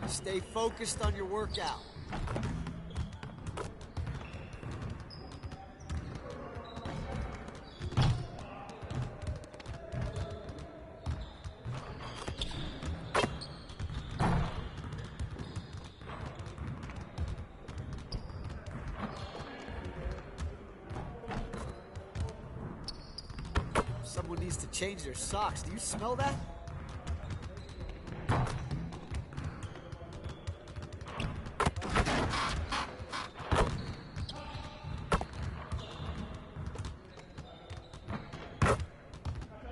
Stay focused on your workout. Someone needs to change their socks. Do you smell that?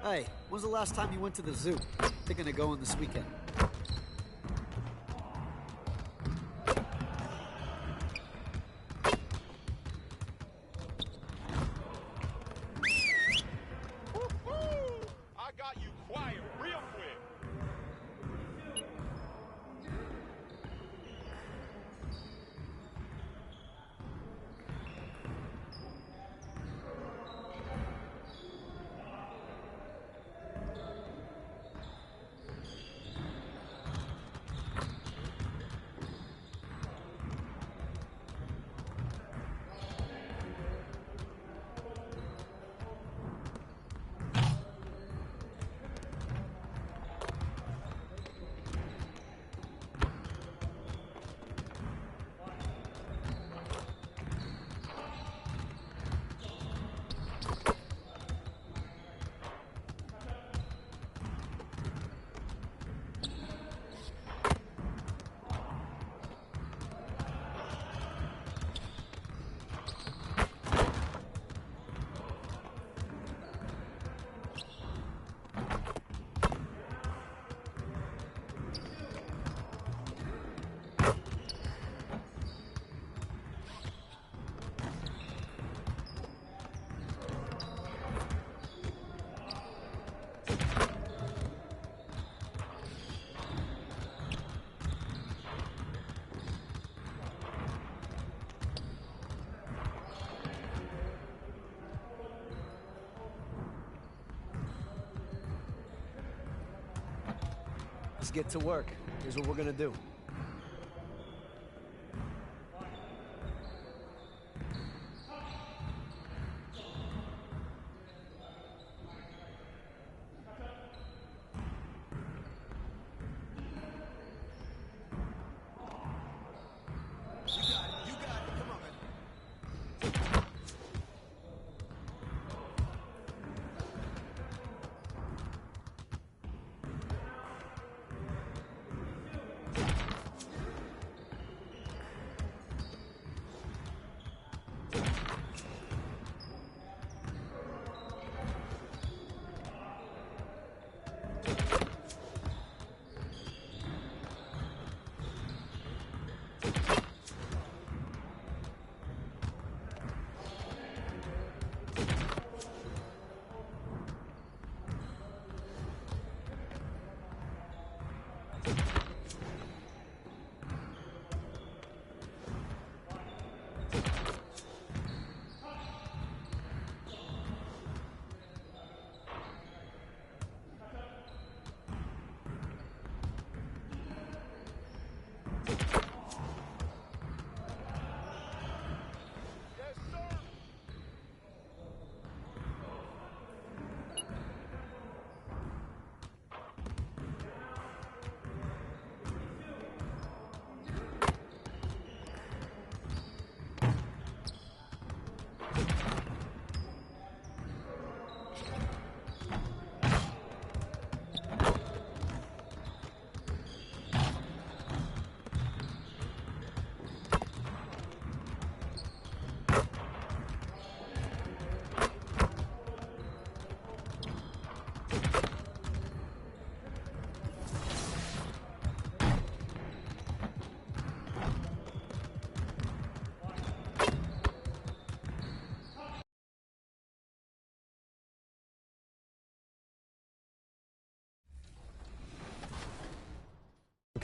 Hey, when's the last time you went to the zoo? Thinking of going this weekend. I got you quiet real quick. Let's get to work. Here's what we're gonna do.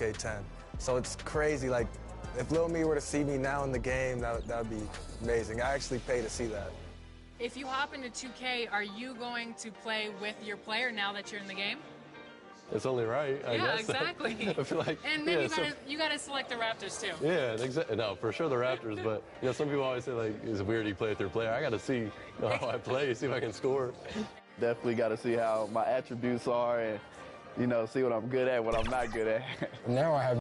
Okay, 10. So it's crazy. Like, if Lil Me were to see me now in the game, that would be amazing. I actually pay to see that. If you hop into 2K, are you going to play with your player now that you're in the game? it's only right. I Yeah, guess. exactly. I feel like, and then yeah, you gotta select the Raptors too. yeah, exactly. No, for sure the Raptors, but some people always say like it's weird you play with your player. I got to see how I play, see if I can score. Definitely got to see how my attributes are and, see what I'm good at, what I'm not good at. Now I have.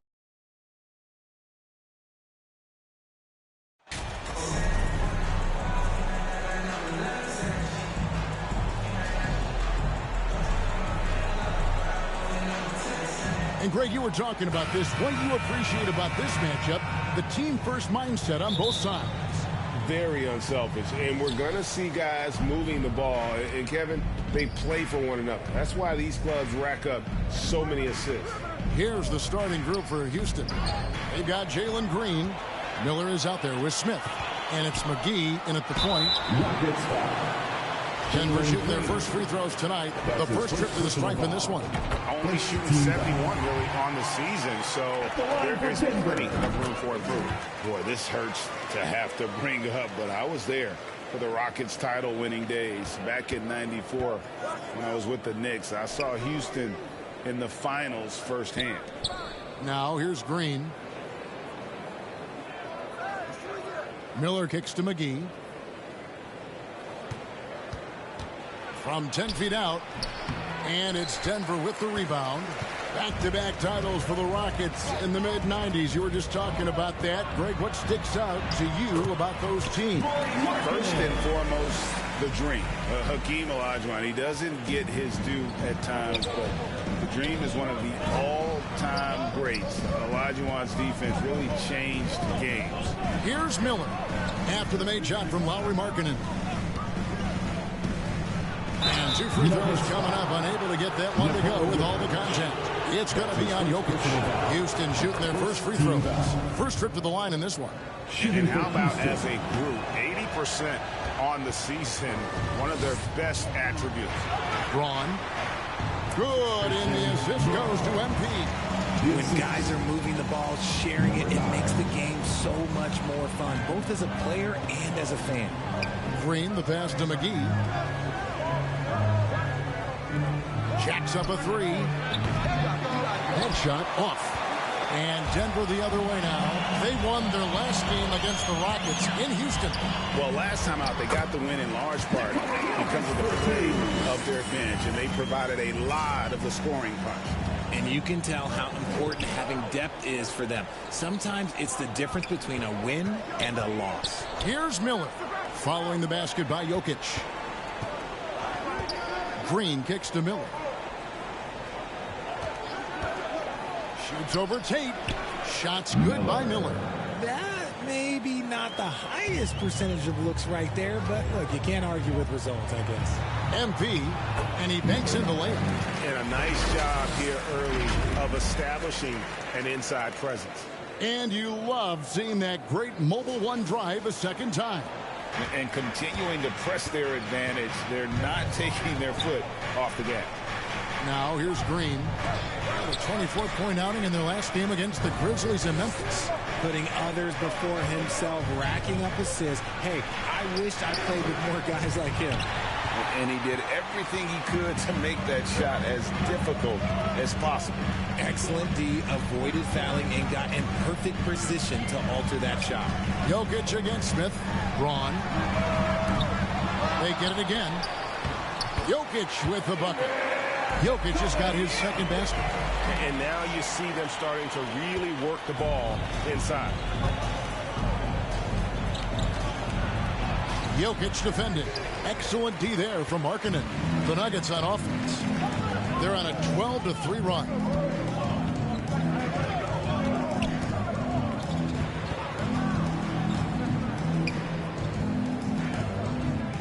And Greg, you were talking about this. What you appreciate about this matchup, the team-first mindset on both sides. Very unselfish, and we're going to see guys moving the ball. And, Kevin, they play for one another. That's why these clubs rack up so many assists. Here's the starting group for Houston. They've got Jalen Green. Miller is out there with Smith. And it's McGee in at the point. Denver shooting their first free throws tonight. The first trip to the stripe in this one. Only shooting 71 really on the season, so there's plenty of room for improvement. Boy, this hurts to have to bring up, but I was there for the Rockets title-winning days back in '94 when I was with the Knicks. I saw Houston in the finals firsthand. Now here's Green. Miller kicks to McGee. From 10 feet out. And it's Denver with the rebound. Back-to-back titles for the Rockets in the mid-90s. You were just talking about that. Greg, what sticks out to you about those teams? First and foremost, the dream. Hakeem Olajuwon, he doesn't get his due at times, but the dream is one of the all-time greats. Olajuwon's defense really changed games. Here's Miller after the made shot from Lowry Markkanen. And two free throws coming up, unable to get that one to go with all the contact. It's going to be on Jokic. Houston shooting their first free throws. First trip to the line in this one. And how about as a group, 80% on the season, one of their best attributes. Braun. Good, and the assist goes to MP. When guys are moving the ball, sharing it, it makes the game so much more fun, both as a player and as a fan. Green, the pass to McGee. Jacks up a three. Headshot off. And Denver the other way now. They won their last game against the Rockets in Houston. Well, last time out, they got the win in large part because of the play of their bench, and they provided a lot of the scoring punch. And you can tell how important having depth is for them. Sometimes it's the difference between a win and a loss. Here's Miller following the basket by Jokic. Green kicks to Miller. Shoots over Tate. Shots good by Miller. That may be not the highest percentage of looks right there, but look, you can't argue with results, I guess. MP, and he banks in the layup. And a nice job here early of establishing an inside presence. And you love seeing that great mobile one drive a second time. And continuing to press their advantage. They're not taking their foot off the gas. Now here's Green. A 24-point outing in their last game against the Grizzlies in Memphis. Putting others before himself, racking up assists. Hey, I wish I played with more guys like him. And he did everything he could to make that shot as difficult as possible. Excellent D, avoided fouling, and got in perfect position to alter that shot. Jokic against Smith. Braun. They get it again. Jokic with the bucket. Jokic has got his second basket. And now you see them starting to really work the ball inside. Jokic defended. Excellent D there from Markkanen. The Nuggets on offense. They're on a 12-3 run.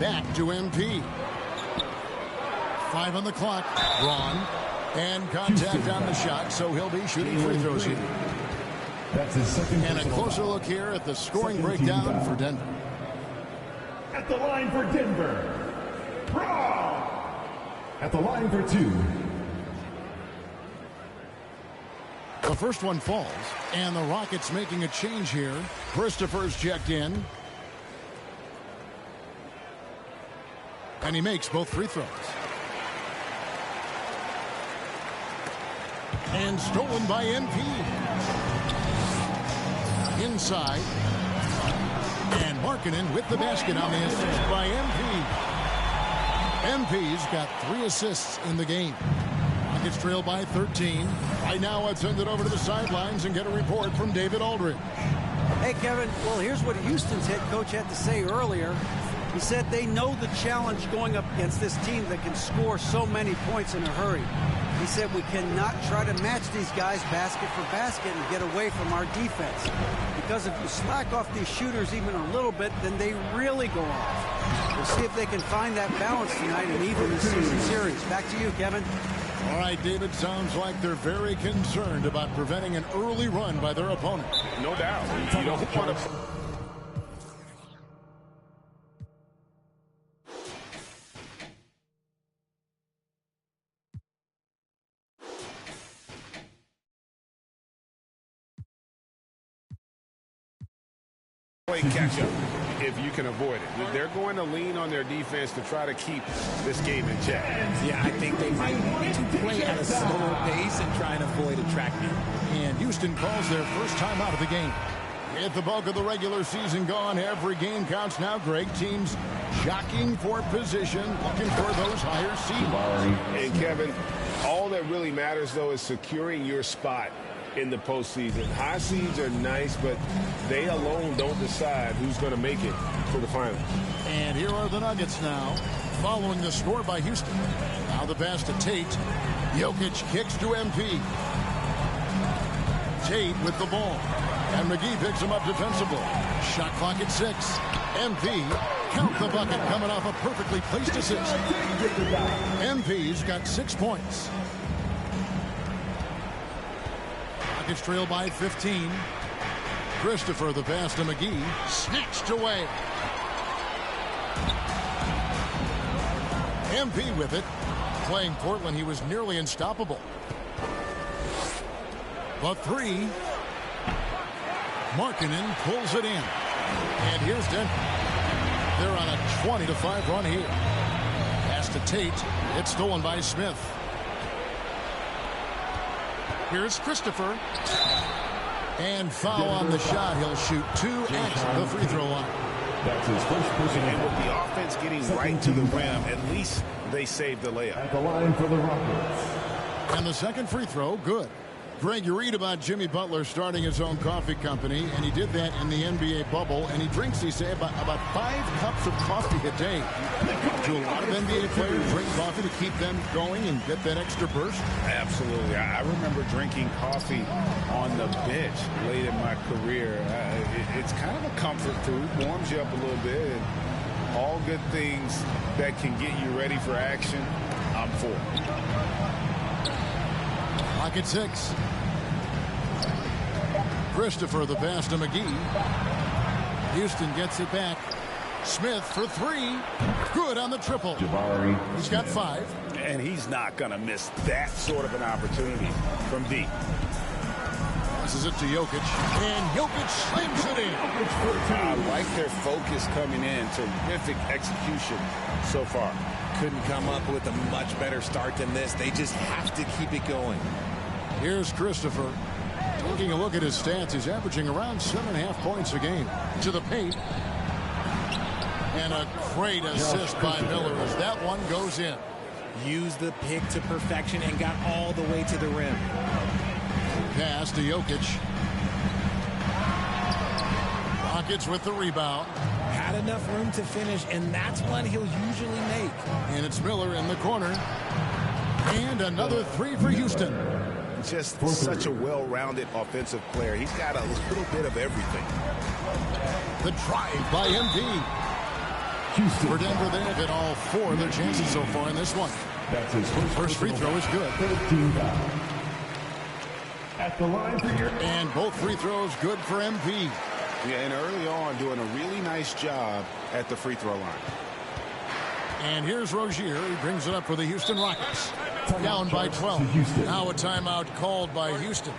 Back to MP. 5 on the clock. Braun. And contact on the shot, so he'll be shooting free throws here. That's his second. And a closer look here at the scoring breakdown for Denver. At the line for Denver, Braun. At the line for 2. The first one falls, and the Rockets making a change here. Christopher's checked in. And he makes both free throws. And stolen by MP. Inside. And Markkanen with the basket on the assist by MP. MP's got 3 assists in the game. Rockets trail by 13. Right now, let's send it over to the sidelines and get a report from David Aldridge. Hey, Kevin, well, here's what Houston's head coach had to say earlier. He said they know the challenge going up against this team that can score so many points in a hurry. He said we cannot try to match these guys basket for basket and get away from our defense. Because if you slack off these shooters even a little bit, then they really go off. We'll see if they can find that balance tonight and even the season series. Back to you, Kevin. All right, David, sounds like they're very concerned about preventing an early run by their opponent. No doubt. You don't want to... play catch up if you can avoid it. They're going to lean on their defense to try to keep this game in check. Yeah, I think they might need to play at a slower pace and try and avoid a track meet. And Houston calls their first time out of the game. With the bulk of the regular season gone, every game counts now, Greg. Teams jockeying for position, looking for those higher seeds. And Kevin, all that really matters, though, is securing your spot in the postseason. High seeds are nice, but they alone don't decide who's going to make it to the finals. And here are the Nuggets now, following the score by Houston. Now the pass to Tate. Jokic kicks to MP. Tate with the ball. And McGee picks him up defensively. Shot clock at 6. MP, count the bucket, coming off a perfectly placed assist. MP's got 6 points. Rockets trail by 15. Christopher, the pass to McGee, snatched away. MP with it. Playing Portland, he was nearly unstoppable. But 3. Markkanen pulls it in. And here's Denver. They're on a 20-5 run here. Pass to Tate. It's stolen by Smith. Here's Christopher. And foul on the shot. He'll shoot 2 at the free throw line. That's his first personal. And with the offense getting right to the rim, at least they saved the layup. At the line for the Rockets. And the second free throw, good. Greg, you read about Jimmy Butler starting his own coffee company, and he did that in the NBA bubble, and he drinks, he said, about 5 cups of coffee a day. Do a lot of NBA players drink coffee to keep them going and get that extra burst? Absolutely. I remember drinking coffee on the bench late in my career. It's kind of a comfort food, warms you up a little bit, and all good things that can get you ready for action, I'm for. Pocket 6. Christopher, the pass to McGee. Houston gets it back. Smith for 3. Good on the triple. He's got 5. And he's not going to miss that sort of an opportunity from deep. Passes it to Jokic. And Jokic slams it in. I like their focus coming in. Terrific execution so far. Couldn't come up with a much better start than this. They just have to keep it going. Here's Christopher. Taking a look at his stats, he's averaging around 7.5 points a game. To the paint. And a great assist by Miller as that one goes in. Used the pick to perfection and got all the way to the rim. Pass to Jokic. Rockets with the rebound. Had enough room to finish, and that's one he'll usually make. And it's Miller in the corner. And another 3 for Houston. Just such a well-rounded offensive player. He's got a little bit of everything. The drive by MD. Houston. For Denver, they have hit all 4 of their chances so far in this one. That's his first free throw is good. 13 foul. At the line for your... And both free throws good for MP. Yeah, and early on doing a really nice job at the free throw line. And here's Rozier. He brings it up for the Houston Rockets. Down by 12. Now a timeout called by Houston.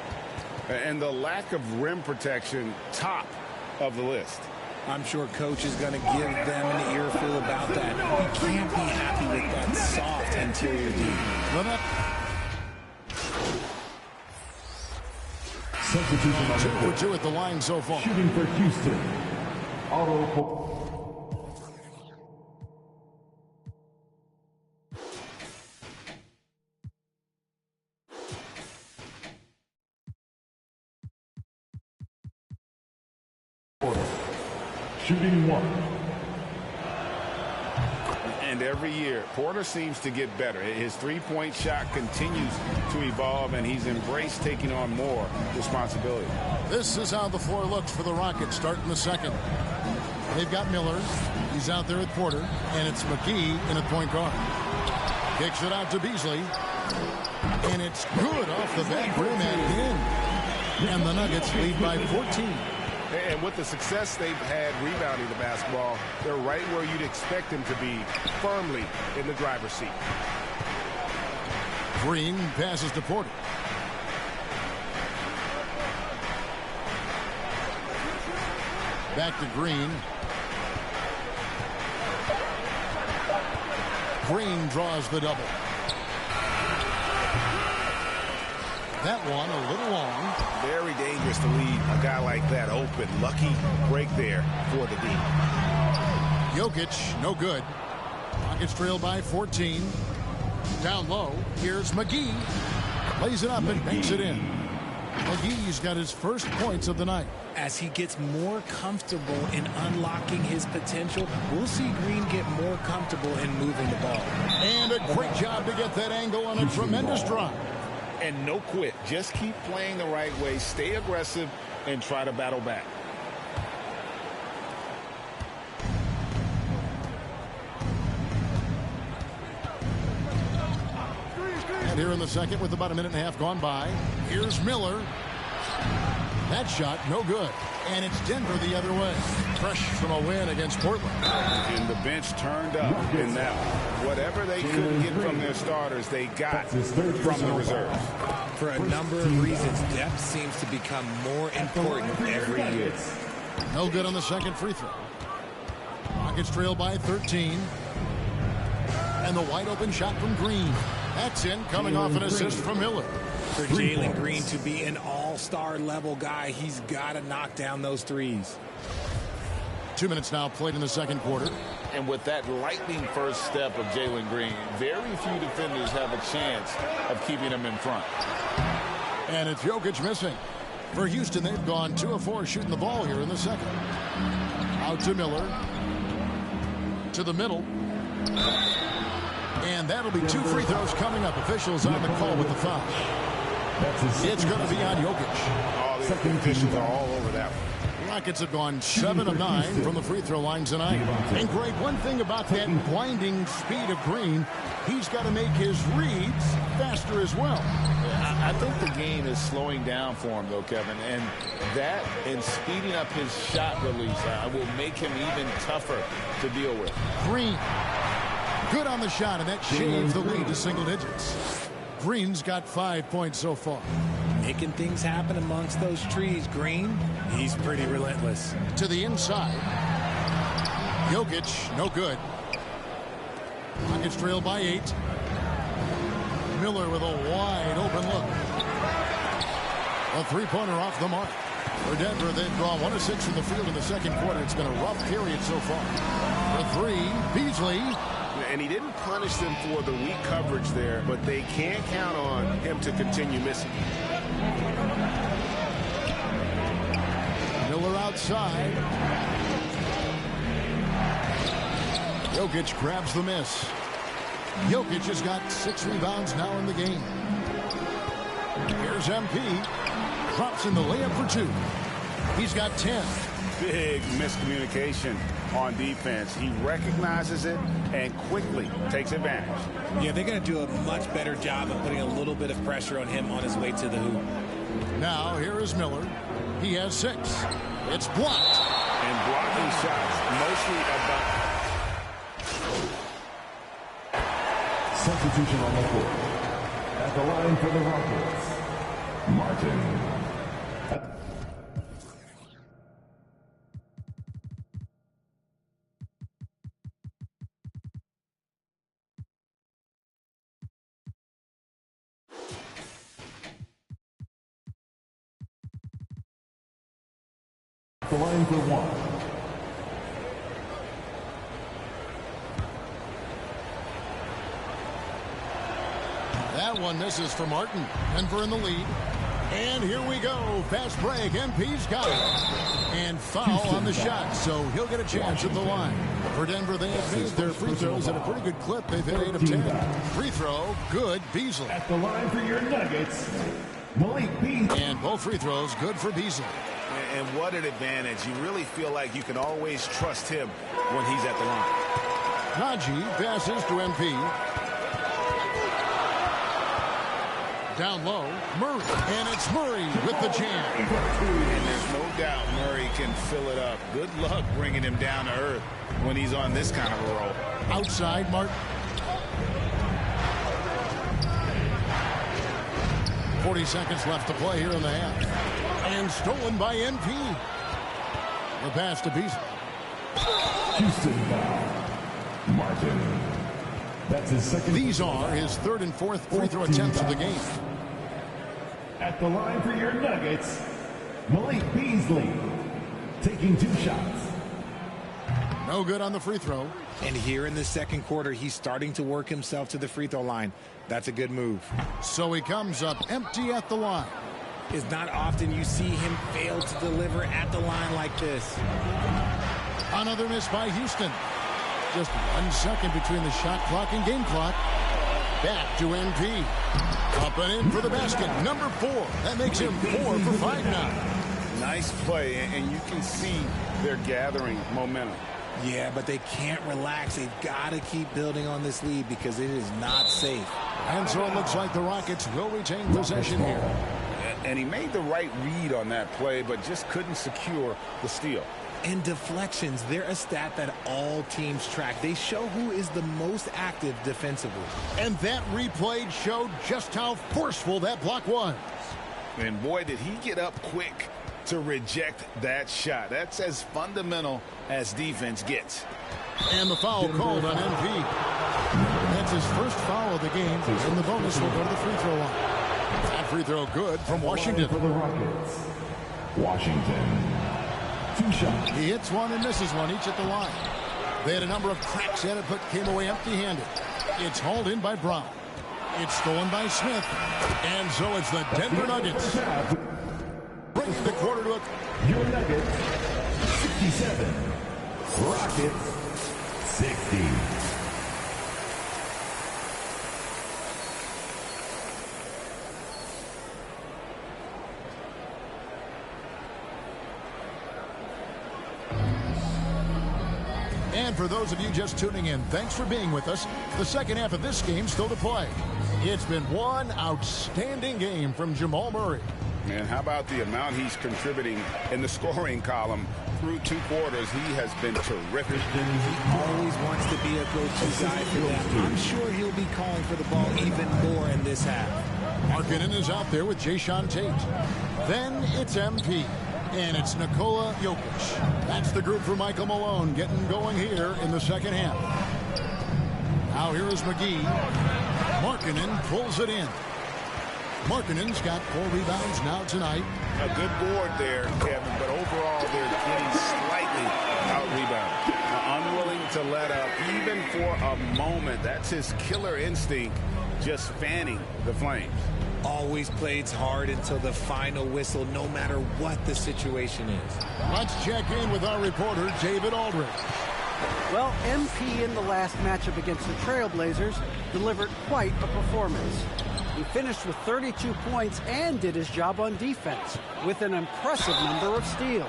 And the lack of rim protection, top of the list. I'm sure coach is going to give them an earful about that. You can't be happy with that soft interior D. Substitution on 2 the for court. 2 at the line so far. Shooting for Houston. Otto. Shooting 1. And every year, Porter seems to get better. His three-point shot continues to evolve, and he's embraced taking on more responsibility. This is how the floor looks for the Rockets starting the second. They've got Miller. He's out there at Porter. And it's McGee in at point guard. Kicks it out to Beasley. And it's good off the back rim and in. And the Nuggets lead by 14. And with the success they've had rebounding the basketball, they're right where you'd expect them to be, firmly in the driver's seat. Green passes to Porter. Back to Green. Green draws the double. That one a little long. Very dangerous to leave a guy like that open. Lucky break there for the D. Jokic, no good. Rockets trail by 14. Down low, here's McGee. Lays it up and banks it in. McGee's got his first points of the night. As he gets more comfortable in unlocking his potential, we'll see Green get more comfortable in moving the ball. And a great job to get that angle on a tremendous drive. And no quit. Just keep playing the right way. Stay aggressive and try to battle back. And here in the second with about a minute and a half gone by. Here's Miller. That shot no good. And it's Denver the other way. Fresh from a win against Portland. And the bench turned up. And now, whatever they couldn't get from their starters, they got from the reserves. For a number of reasons, depth seems to become more important every year. No good on the second free throw. Rockets trail by 13. And the wide open shot from Green. That's in, coming off an assist from Miller. For Jalen Green to be an all-star level guy, he's got to knock down those threes. 2 minutes now played in the second quarter. And with that lightning first step of Jalen Green, very few defenders have a chance of keeping him in front. And it's Jokic missing. For Houston, they've gone 2 of 4 shooting the ball here in the second. Out to Miller. To the middle. And that'll be 2 free throws coming up. Officials on the call with the foul. It's going to be on Jokic. All the officials are all over that one. Rockets have gone 7 of 9 from the free throw line tonight. And Greg, one thing about that blinding speed of Green, he's got to make his reads faster as well. I think the game is slowing down for him, though, Kevin. And that and speeding up his shot release will make him even tougher to deal with. Green, good on the shot, and that shaves the lead to single digits. Green's got 5 points so far. Making things happen amongst those trees. Green, he's pretty relentless. To the inside. Jokic, no good. Rockets trail by 8. Miller with a wide open look. A three-pointer off the mark. For Denver, they've drawn 1 of 6 from the field in the second quarter. It's been a rough period so far. For 3, Beasley. And he didn't punish them for the weak coverage there, but they can't count on him to continue missing. Miller outside. Jokic grabs the miss. Jokic has got 6 rebounds now in the game. Here's MP. Drops in the layup for 2. He's got 10. Big miscommunication on defense. He recognizes it and quickly takes advantage. Yeah, they're going to do a much better job of putting a little bit of pressure on him on his way to the hoop. Now, here is Miller. He has 6. It's blocked. And blocking shots, mostly about... Substitution on the court. At the line for the Rockets, Martin. At the line for one. That one misses for Martin. Denver in the lead. And here we go. Fast break. MP's got it. And foul on the shot, so he'll get a chance at the line. For Denver, they have made their free throws at a pretty good clip. They've hit 8 of 10. Free throw, good. Beasley. At the line for your Nuggets, Malik Beasley. And both free throws, good for Beasley. And what an advantage. You really feel like you can always trust him when he's at the line. Najee passes to MP. Down low, Murray. And it's Murray with the jam. And there's no doubt Murray can fill it up. Good luck bringing him down to earth when he's on this kind of a roll. Outside, Martin. 40 seconds left to play here in the half. And stolen by MP. The pass to Beasley. Houston foul. Martin. That's his second. These are his third and fourth free throw attempts of the game. At the line for your Nuggets, Malik Beasley. Taking 2 shots. No good on the free throw. And here in the second quarter, he's starting to work himself to the free throw line. That's a good move. So he comes up empty at the line. It's not often you see him fail to deliver at the line like this. Another miss by Houston. Just 1 second between the shot clock and game clock. Back to MP. Up and in for the basket. Number 4. That makes him 4 for 5 now. Nice play, and you can see they're gathering momentum. Yeah, but they can't relax. They've got to keep building on this lead because it is not safe. And so it looks like the Rockets will retain possession here. And he made the right read on that play, but just couldn't secure the steal. And deflections, they're a stat that all teams track. They show who is the most active defensively. And that replay showed just how forceful that block was. And boy, did he get up quick to reject that shot. That's as fundamental as defense gets. And the foul called on MP. That's his first foul of the game, and the bonus will go to the free throw line. That free throw good from Washington. For the Rockets, Washington. 2 shots. He hits one and misses one, each at the line. They had a number of cracks at it, but came away empty-handed. It's hauled in by Brown. It's stolen by Smith. And so it's the Denver Nuggets. Bringing the quarter to a... Your Nuggets, 67. Rockets, 60. And for those of you just tuning in, thanks for being with us. The second half of this game still to play. It's been one outstanding game from Jamal Murray. And how about the amount he's contributing in the scoring column through 2 quarters? He has been terrific. He always wants to be a go-to guy for them. I'm sure he'll be calling for the ball even more in this half. Markkanen is out there with Jayshawn Tate. Then it's MP. And it's Nikola Jokic. That's the group for Michael Malone getting going here in the second half. Now here is McGee. Markkanen pulls it in. Markkanen's got 4 rebounds now tonight. A good board there, Kevin, but overall they're getting slightly out-rebounded. Unwilling to let up even for a moment. That's his killer instinct, just fanning the flames. Always plays hard until the final whistle, no matter what the situation is. Let's check in with our reporter, David Aldridge. Well, MP in the last matchup against the Trailblazers delivered quite a performance. He finished with 32 points and did his job on defense with an impressive number of steals.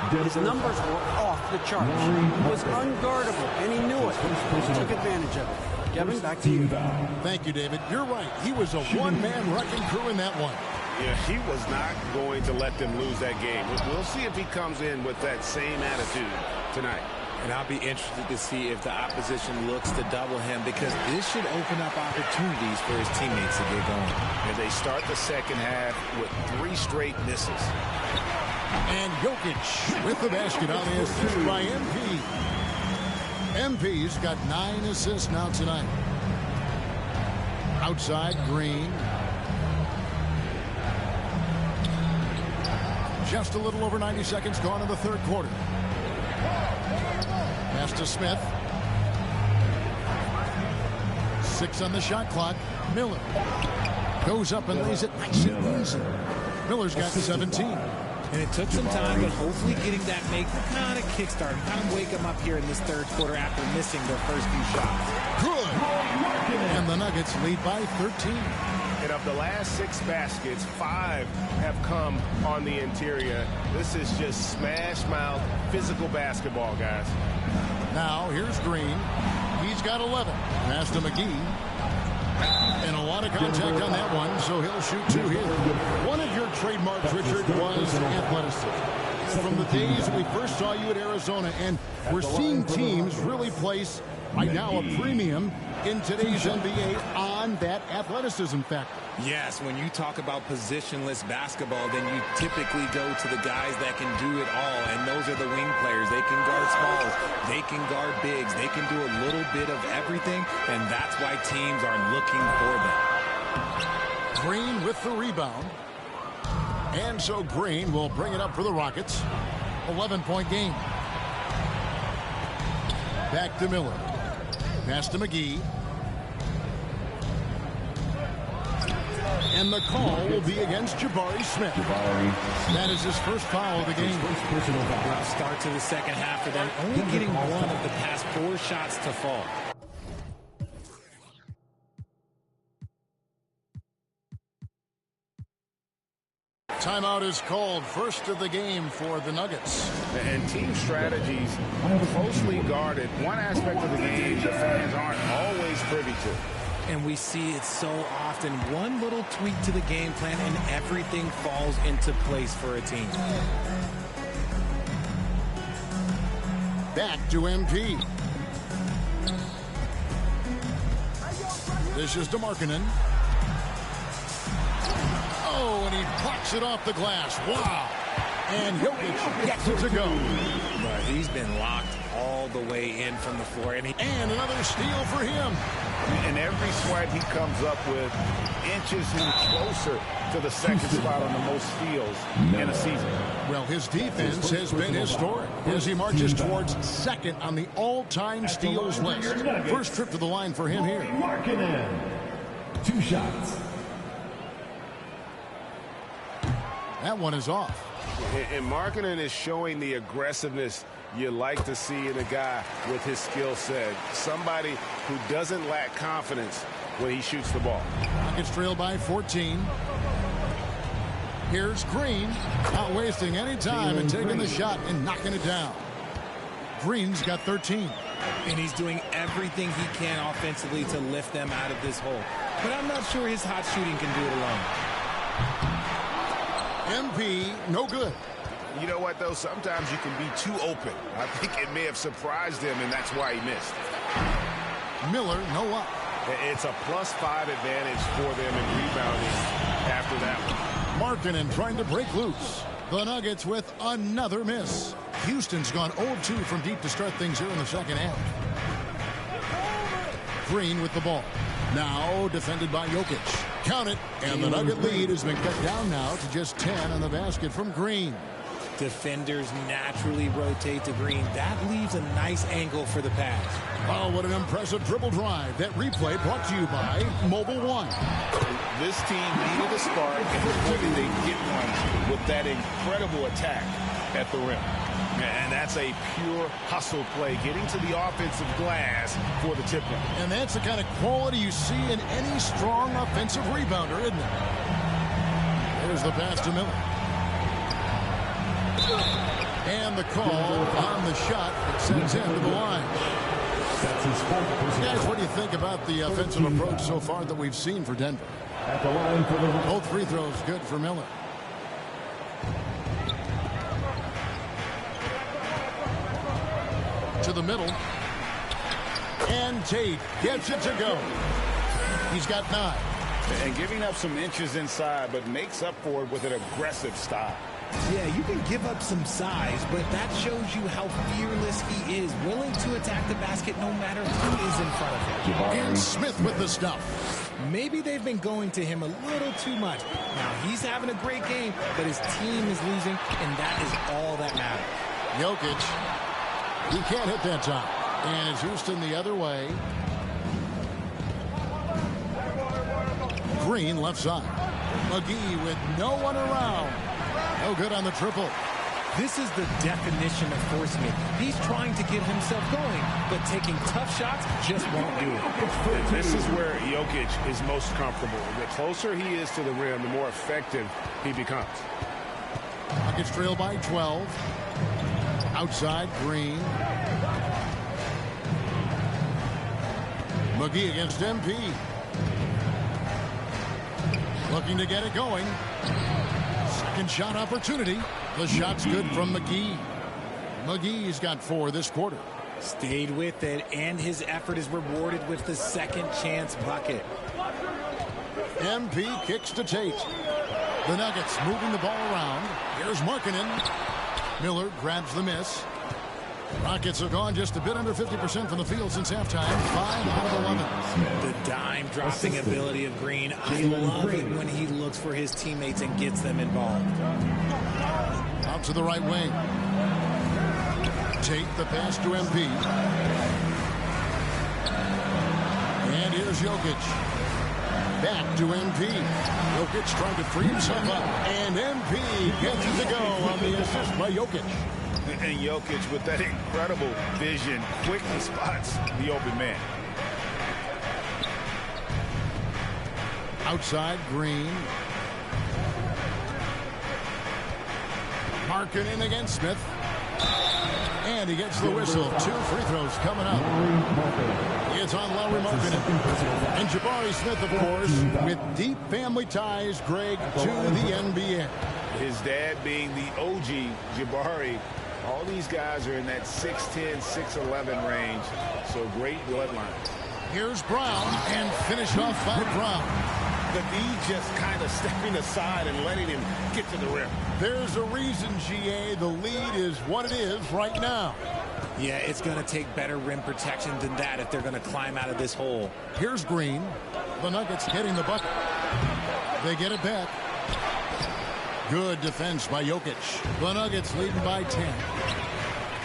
His numbers were off the charts. He was unguardable, and he knew it. He took advantage of it. Kevin, back to you. Thank you, David. You're right. He was a one-man wrecking crew in that one. Yeah, he was not going to let them lose that game. We'll see if he comes in with that same attitude tonight. And I'll be interested to see if the opposition looks to double him, because this should open up opportunities for his teammates to get going. And they start the second half with 3 straight misses. And Jokic with the basket on the assist by MP. MP's got 9 assists now tonight. Outside, Green. Just a little over 90 seconds gone in the third quarter. Pass to Smith. 6 on the shot clock. Miller goes up and lays it nice and easy. Miller's got 17. And it took some time, but hopefully getting that kind of kickstart, kind of wake them up here in this third quarter after missing their first few shots. Good. And the Nuggets lead by 13. And of the last 6 baskets, 5 have come on the interior. This is just smash mouth physical basketball, guys. Now here's Green. He's got 11. Pass to McGee. And a lot of contact on that one, so he'll shoot 2 here. One of your trademarks, Richard, was athleticism. From the days that we first saw you at Arizona, and we're seeing teams really place, right now, a premium in today's NBA on that athleticism factor. Yes, when you talk about positionless basketball, then you typically go to the guys that can do it all, and those are the wing players. They can guard smalls, they can guard bigs, they can do a little bit of everything, and that's why teams are looking for them. Green with the rebound. And so Green will bring it up for the Rockets. 11-point game. Back to Miller. Pass to McGee. And the call will be against Jabari Smith. That is his first foul of the game. Rough start to the second half for them, only getting one of the past 4 shots to fall. Timeout is called, first of the game for the Nuggets. And team strategies closely guarded. One aspect of the game the fans aren't always privy to. And we see it so often. One little tweak to the game plan and everything falls into place for a team. Back to MP. This is DeMarkinen. Oh, and he plucks it off the glass. Wow. And Jokic gets it to go. But he's been locked all the way in from the floor. And another steal for him. And every swipe he comes up with inches him closer to the second spot on the most steals in a season. Well, his defense has been historic as he marches towards second on the all-time steals list. First trip to the line for him here. Markkanen. 2 shots. That one is off. And Markkanen is showing the aggressiveness you like to see in a guy with his skill set. Somebody who doesn't lack confidence when he shoots the ball. Rockets trail by 14. Here's Green, not wasting any time and taking the shot and knocking it down. Green's got 13. And he's doing everything he can offensively to lift them out of this hole. But I'm not sure his hot shooting can do it alone. MP, no good. You know what, though? Sometimes you can be too open. I think it may have surprised him, and that's why he missed. Miller, no up. It's a +5 advantage for them in rebounding after that one. Markkanen trying to break loose. The Nuggets with another miss. Houston's gone 0-2 from deep to start things here in the second half. Green with the ball. Now defended by Jokic. Count it, and the Nugget lead has been cut down now to just 10 on the basket from Green. Defenders naturally rotate to Green. That leaves a nice angle for the pass. Oh, what an impressive dribble drive. That replay brought to you by Mobile One. This team needed a spark, and hopefully they get one with that incredible attack at the rim. And that's a pure hustle play, getting to the offensive glass for the tip-in. And that's the kind of quality you see in any strong offensive rebounder, isn't it? There's the pass to Miller. And the call on the shot that sends him to the line. Guys, what do you think about the offensive approach so far that we've seen for Denver? At the line for the... Both free throws good for Miller. To the middle. And Tate gets it to go. He's got 9. And giving up some inches inside, but makes up for it with an aggressive style. Yeah, you can give up some size, but that shows you how fearless he is, willing to attack the basket no matter who is in front of him. And Smith with the stuff. Maybe they've been going to him a little too much. Now, he's having a great game, but his team is losing, and that is all that matters. Jokic, he can't hit that time. And it's Houston the other way. Green left side. McGee with no one around. No good on the triple. This is the definition of forcing it. He's trying to get himself going, but taking tough shots just won't do it. This is where Jokic is most comfortable. The closer he is to the rim, the more effective he becomes. Rockets trail by 12. Outside, Green. McGee against MP. Looking to get it going. Second shot opportunity. The shot's good from McGee. McGee's got 4 this quarter. Stayed with it, and his effort is rewarded with the second chance bucket. MP kicks to Tate. The Nuggets moving the ball around. Here's Markkanen. Miller grabs the miss. Rockets have gone just a bit under 50% from the field since halftime. 5 out of 11. The dime-dropping ability of Green. I love it when he looks for his teammates and gets them involved. Out to the right wing. Tate the pass to MP. And here's Jokic. Back to MP. Jokic trying to free himself up. And MP gets it to go on the assist by Jokic. And Jokic with that incredible vision, quickly spots the open man. Outside, Green. Markkanen against Smith. And he gets the whistle. 2 free throws coming up. It's on Lowry Markkanen. And Jabari Smith, of course, with deep family ties, Greg, to the NBA. His dad being the OG Jabari. All these guys are in that 6'10", 6'11" range. So great bloodline. Here's Brown, and finished off by Brown. The D just kind of stepping aside and letting him get to the rim. There's a reason, GA, the lead is what it is right now. Yeah, it's going to take better rim protection than that if they're going to climb out of this hole. Here's Green. The Nuggets getting the bucket. They get it back. Good defense by Jokic. The Nuggets leading by 10.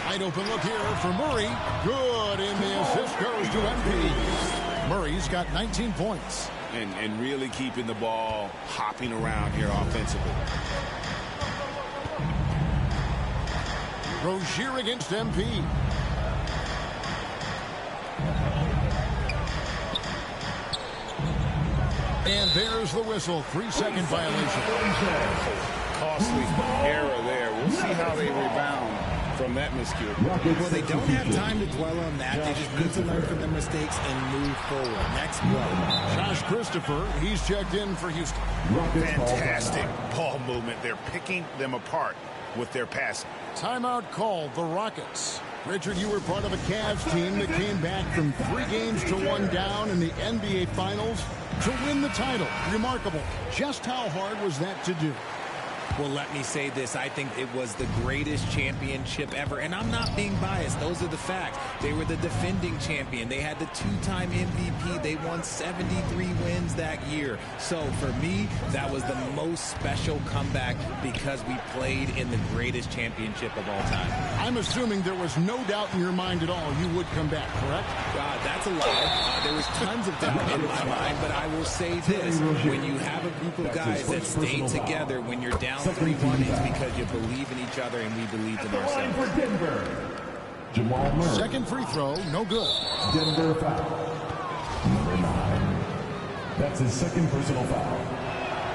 Wide open look here for Murray. Good, and the assist goes to MP. Murray's got 19 points. And really keeping the ball hopping around here offensively. Rozier against MP. And there's the whistle. 3-second violation. Costly error there. We'll see how they rebound from that miscue. Well, they don't have time to dwell on that. They just need to learn from their mistakes and move forward. Next play. Josh Christopher, he's checked in for Houston. Fantastic ball movement. They're picking them apart with their passing. Timeout called the Rockets. Richard, you were part of a Cavs team that came back from 3 games to 1 down in the NBA Finals to win the title. Remarkable. Just how hard was that to do? Well, let me say this. I think it was the greatest championship ever. And I'm not being biased. Those are the facts. They were the defending champion. They had the 2-time MVP. They won 73 wins that year. So for me, that was the most special comeback because we played in the greatest championship of all time. I'm assuming there was no doubt in your mind at all you would come back, correct? That's a lie. There was tons of doubt in my mind, but I will say this. When you have a group of guys that stay together when you're down 3-1, it's because you believe in each other and we believed in ourselves. Second free throw, no good. Denver foul. Number 9. That's his second personal foul.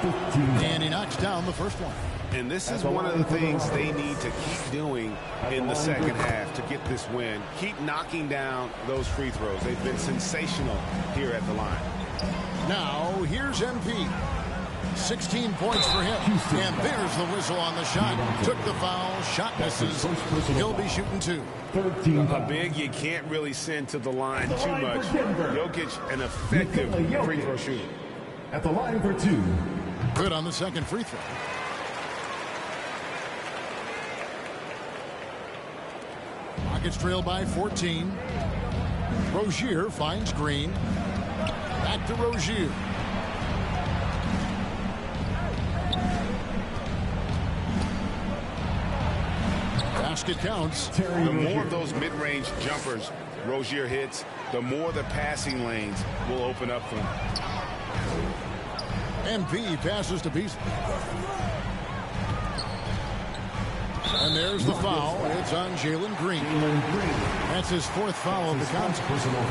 15. And he knocks down the first one. And this is one of the things they need to keep doing in the second half to get this win. Keep knocking down those free throws. They've been sensational here at the line. Now, here's MP. 16 points for him. And there's the whistle on the shot. Took the foul. Shot misses. He'll be shooting 2. A big you can't really send to the line too much. Jokic, an effective free throw shooter. At the line for 2. Good on the second free throw. Rockets trail by 14. Rozier finds Green. Back to Rozier. Basket counts. The more of those mid-range jumpers Rozier hits, the more the passing lanes will open up for him. MP passes to Beasley. And there's the foul. It's on Jalen Green. That's his fourth foul of the contest.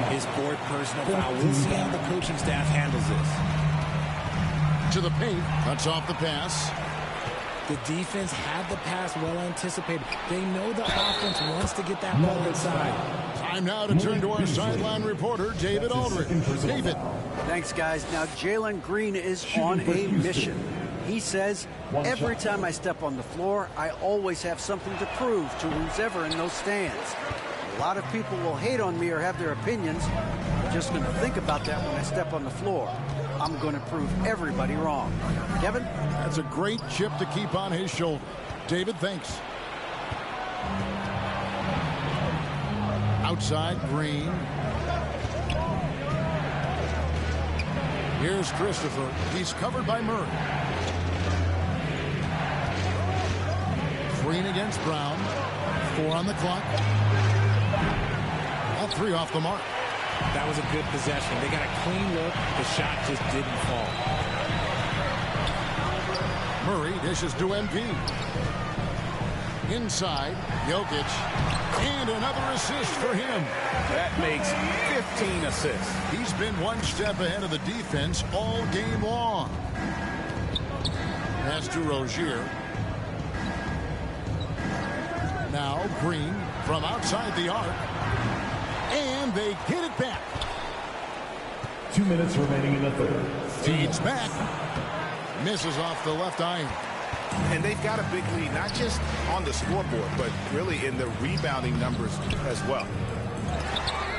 His fourth personal foul. We'll see how the coaching staff handles this. To the paint. Cuts off the pass. The defense had the pass well anticipated. They know the offense wants to get that ball inside. Time now to turn to our sideline reporter, David Aldridge. David. Thanks, guys. Now, Jalen Green is on a mission. He says, every time I step on the floor, I always have something to prove to who's ever in those stands. A lot of people will hate on me or have their opinions. I'm just going to think about that when I step on the floor. I'm going to prove everybody wrong. Kevin? That's a great chip to keep on his shoulder. David, thanks. Outside, Green. Here's Christopher. He's covered by Murray. Green against Brown. 4 on the clock. All 3 off the mark. That was a good possession. They got a clean look. The shot just didn't fall. Murray dishes to MP. Inside, Jokic. And another assist for him. That makes 15 assists. He's been one step ahead of the defense all game long. Pass to Rozier. Now Green from outside the arc. And they get it back. 2 minutes remaining in the third. Feeds back. Misses off the left iron. And they've got a big lead, not just on the scoreboard, but really in the rebounding numbers as well.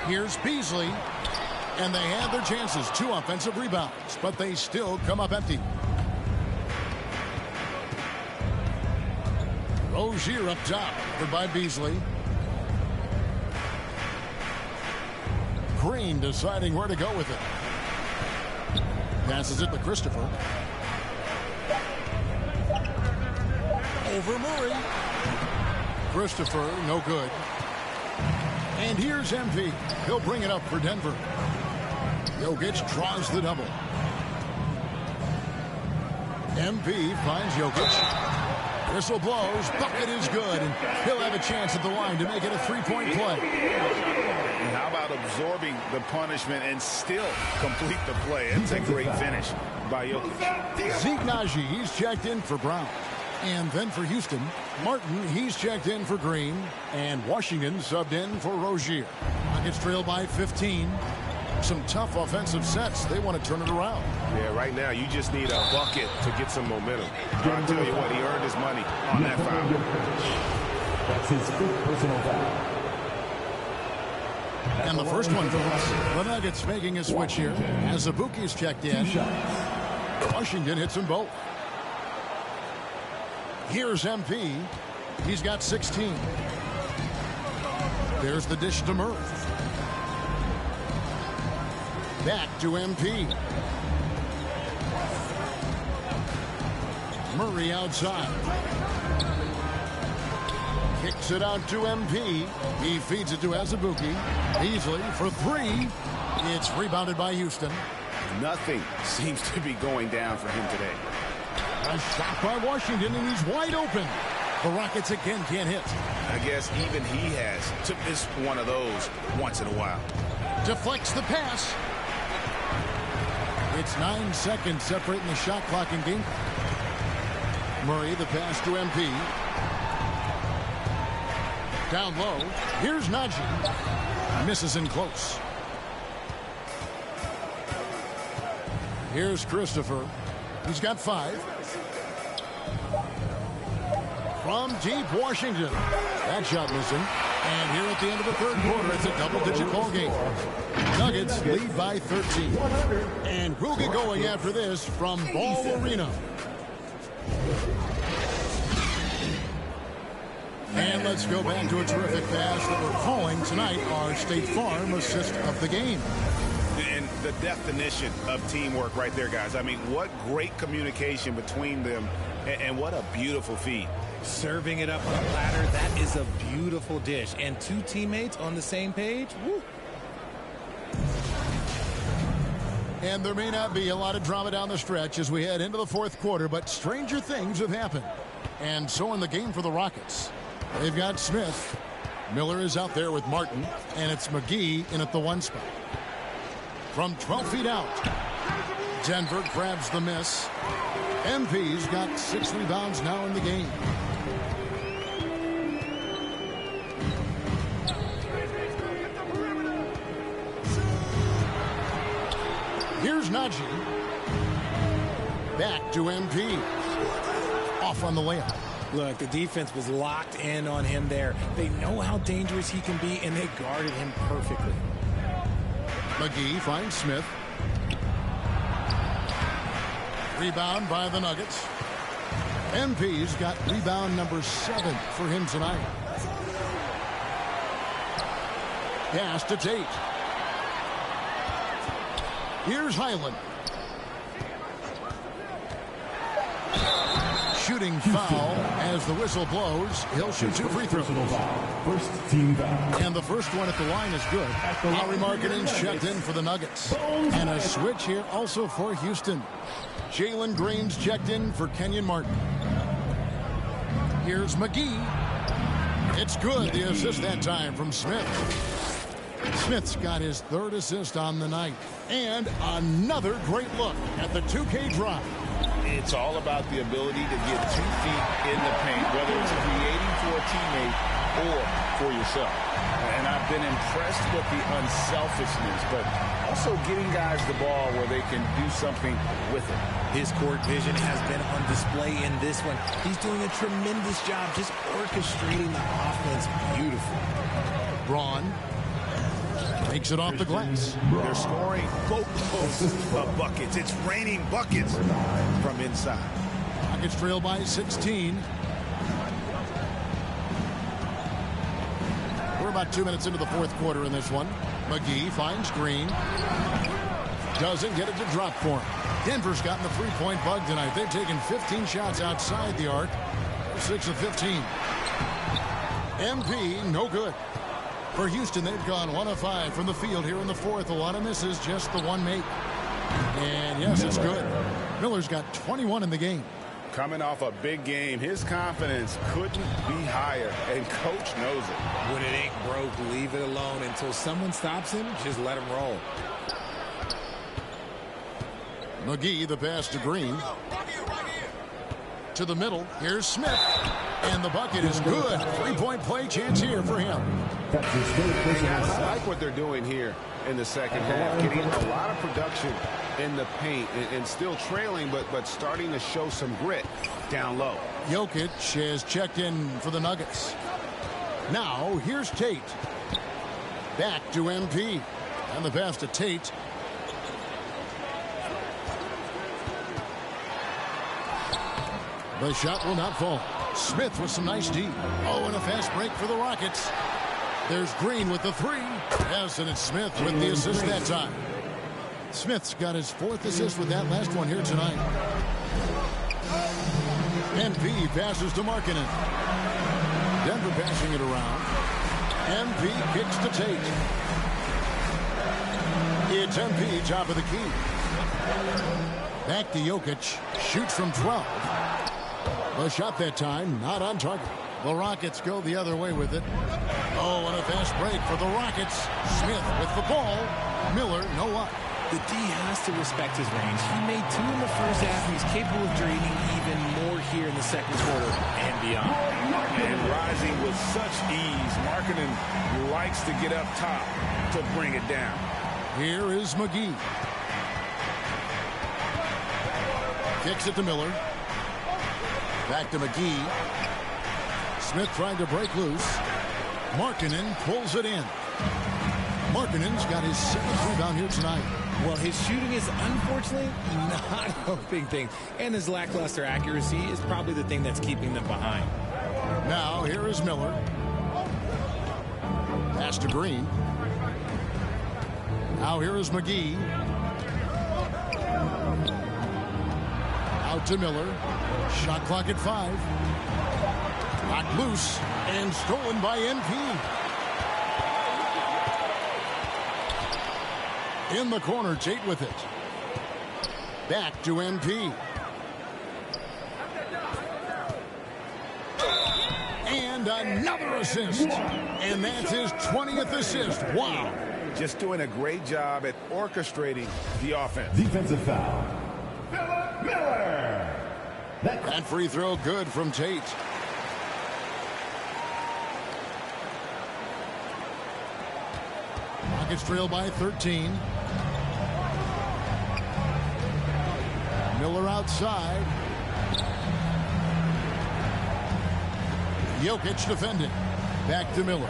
Here's Beasley. And they have their chances. 2 offensive rebounds, but they still come up empty. Rozier up top. Covered by Beasley. Green deciding where to go with it. Passes it to Christopher. Over Murray. Christopher, no good. And here's MP. He'll bring it up for Denver. Jokic draws the double. MP finds Jokic. Whistle blows. Bucket is good. And he'll have a chance at the line to make it a 3-point play. And how about absorbing the punishment and still complete the play? It's a great finish by Jokic. Zeke Naji, he's checked in for Brown. And then for Houston, Martin, he's checked in for Green. And Washington subbed in for Rozier. Rockets trail by 15. Some tough offensive sets. They want to turn it around. Yeah, right now you just need a bucket to get some momentum. I'll tell you what, he earned his money on that foul. That's his 5th personal foul. And the first one goes. The Nuggets making a switch here. As Azubuike's checked in. Washington hits them both. Here's MP. He's got 16. There's the dish to Murray. Back to MP. Murray outside. Kicks it out to MP. He feeds it to Azubuike. Beasley for 3. It's rebounded by Houston. Nothing seems to be going down for him today. A shot by Washington, and he's wide open. The Rockets again can't hit. I guess even he has to miss one of those once in a while. Deflects the pass. It's 9 seconds separating the shot clock and game. Murray, the pass to MP. Down low. Here's Naji. Misses in close. Here's Christopher. He's got 5. From deep Washington. That shot missing. And here at the end of the third quarter, it's a double-digit ball game. Nuggets lead by 13. And we'll get going after this from Ball Arena. And let's go back to a terrific pass that we're calling tonight our State Farm assist of the game. And the definition of teamwork right there, guys. I mean, what great communication between them, and what a beautiful feed. Serving it up on a platter, that is a beautiful dish. And two teammates on the same page, woo. And there may not be a lot of drama down the stretch as we head into the fourth quarter, but stranger things have happened. And so in the game for the Rockets, they've got Smith. Miller is out there with Martin, and it's McGee in at the 1 spot. From 12 feet out, Denver grabs the miss. MP's got 6 rebounds now in the game. Here's Najee. Back to MP. Off on the layup. Look, the defense was locked in on him there. They know how dangerous he can be, and they guarded him perfectly. McGee finds Smith. Rebound by the Nuggets. MP's got rebound number 7 for him tonight. Pass to Tate. Here's Highland. Shooting foul as the whistle blows. He'll shoot 2 free throws. First team foul. And the first one at the line is good. Lauri Markkanen's checked in for the Nuggets. And a switch here also for Houston. Jalen Green's checked in for Kenyon Martin. Here's McGee. It's good. The assist that time from Smith. Smith's got his 3rd assist on the night. And another great look at the 2K drive. It's all about the ability to get 2 feet in the paint, whether it's creating for a teammate or for yourself. And I've been impressed with the unselfishness, but also getting guys the ball where they can do something with it. His court vision has been on display in this one. He's doing a tremendous job just orchestrating the offense beautifully. Braun takes it off the glass. They're scoring boatloads of buckets. It's raining buckets from inside. Rockets trail by 16. We're about 2 minutes into the fourth quarter in this one. McGee finds Green. Doesn't get it to drop for him. Denver's gotten the 3-point bug tonight. They've taken 15 shots outside the arc. 6 of 15. MP, no good. For Houston, they've gone 1 of 5 from the field here in the fourth. A lot of misses, just the 1 make. And yes, it's good. Miller's got 21 in the game. Coming off a big game, his confidence couldn't be higher, and coach knows it. When it ain't broke, leave it alone. Until someone stops him, just let him roll. McGee, the pass to Green. To the middle, here's Smith. And the bucket is good. 3-point play chance here for him. I like what they're doing here in the second half. Getting a lot of production in the paint and still trailing, but starting to show some grit down low. Jokic has checked in for the Nuggets. Now, here's Tate. Back to MP. And the pass to Tate. The shot will not fall. Smith with some nice D. Oh, and a fast break for the Rockets. There's Green with the 3. Yes, and it's Smith with the assist that time. Smith's got his 4th assist with that last one here tonight. MP passes to Markkanen. Denver passing it around. MP kicks to Tate. It's MP, top of the key. Back to Jokic. Shoots from 12. The shot that time, not on target. The Rockets go the other way with it. Oh, and a fast break for the Rockets. Smith with the ball. Miller, no luck. The D has to respect his range. He made 2 in the first half. He's capable of draining even more here in the second quarter and beyond. And rising with such ease. Markkanen likes to get up top to bring it down. Here is McGee. Kicks it to Miller. Back to McGee. Smith trying to break loose. Markkanen pulls it in. Markkanen's got his 7th rebound here tonight. Well, his shooting is unfortunately not a big thing. And his lackluster accuracy is probably the thing that's keeping them behind. Now here is Miller. Pass to Green. Now here is McGee. Out to Miller. Shot clock at 5. Knocked loose and stolen by NP. In the corner, Tate with it. Back to NP. And another assist. And that's his 20th assist. Wow. Just doing a great job at orchestrating the offense. Defensive foul. Miller. That free throw good from Tate. Rockets trail by 13. Miller outside. Jokic defending. Back to Miller.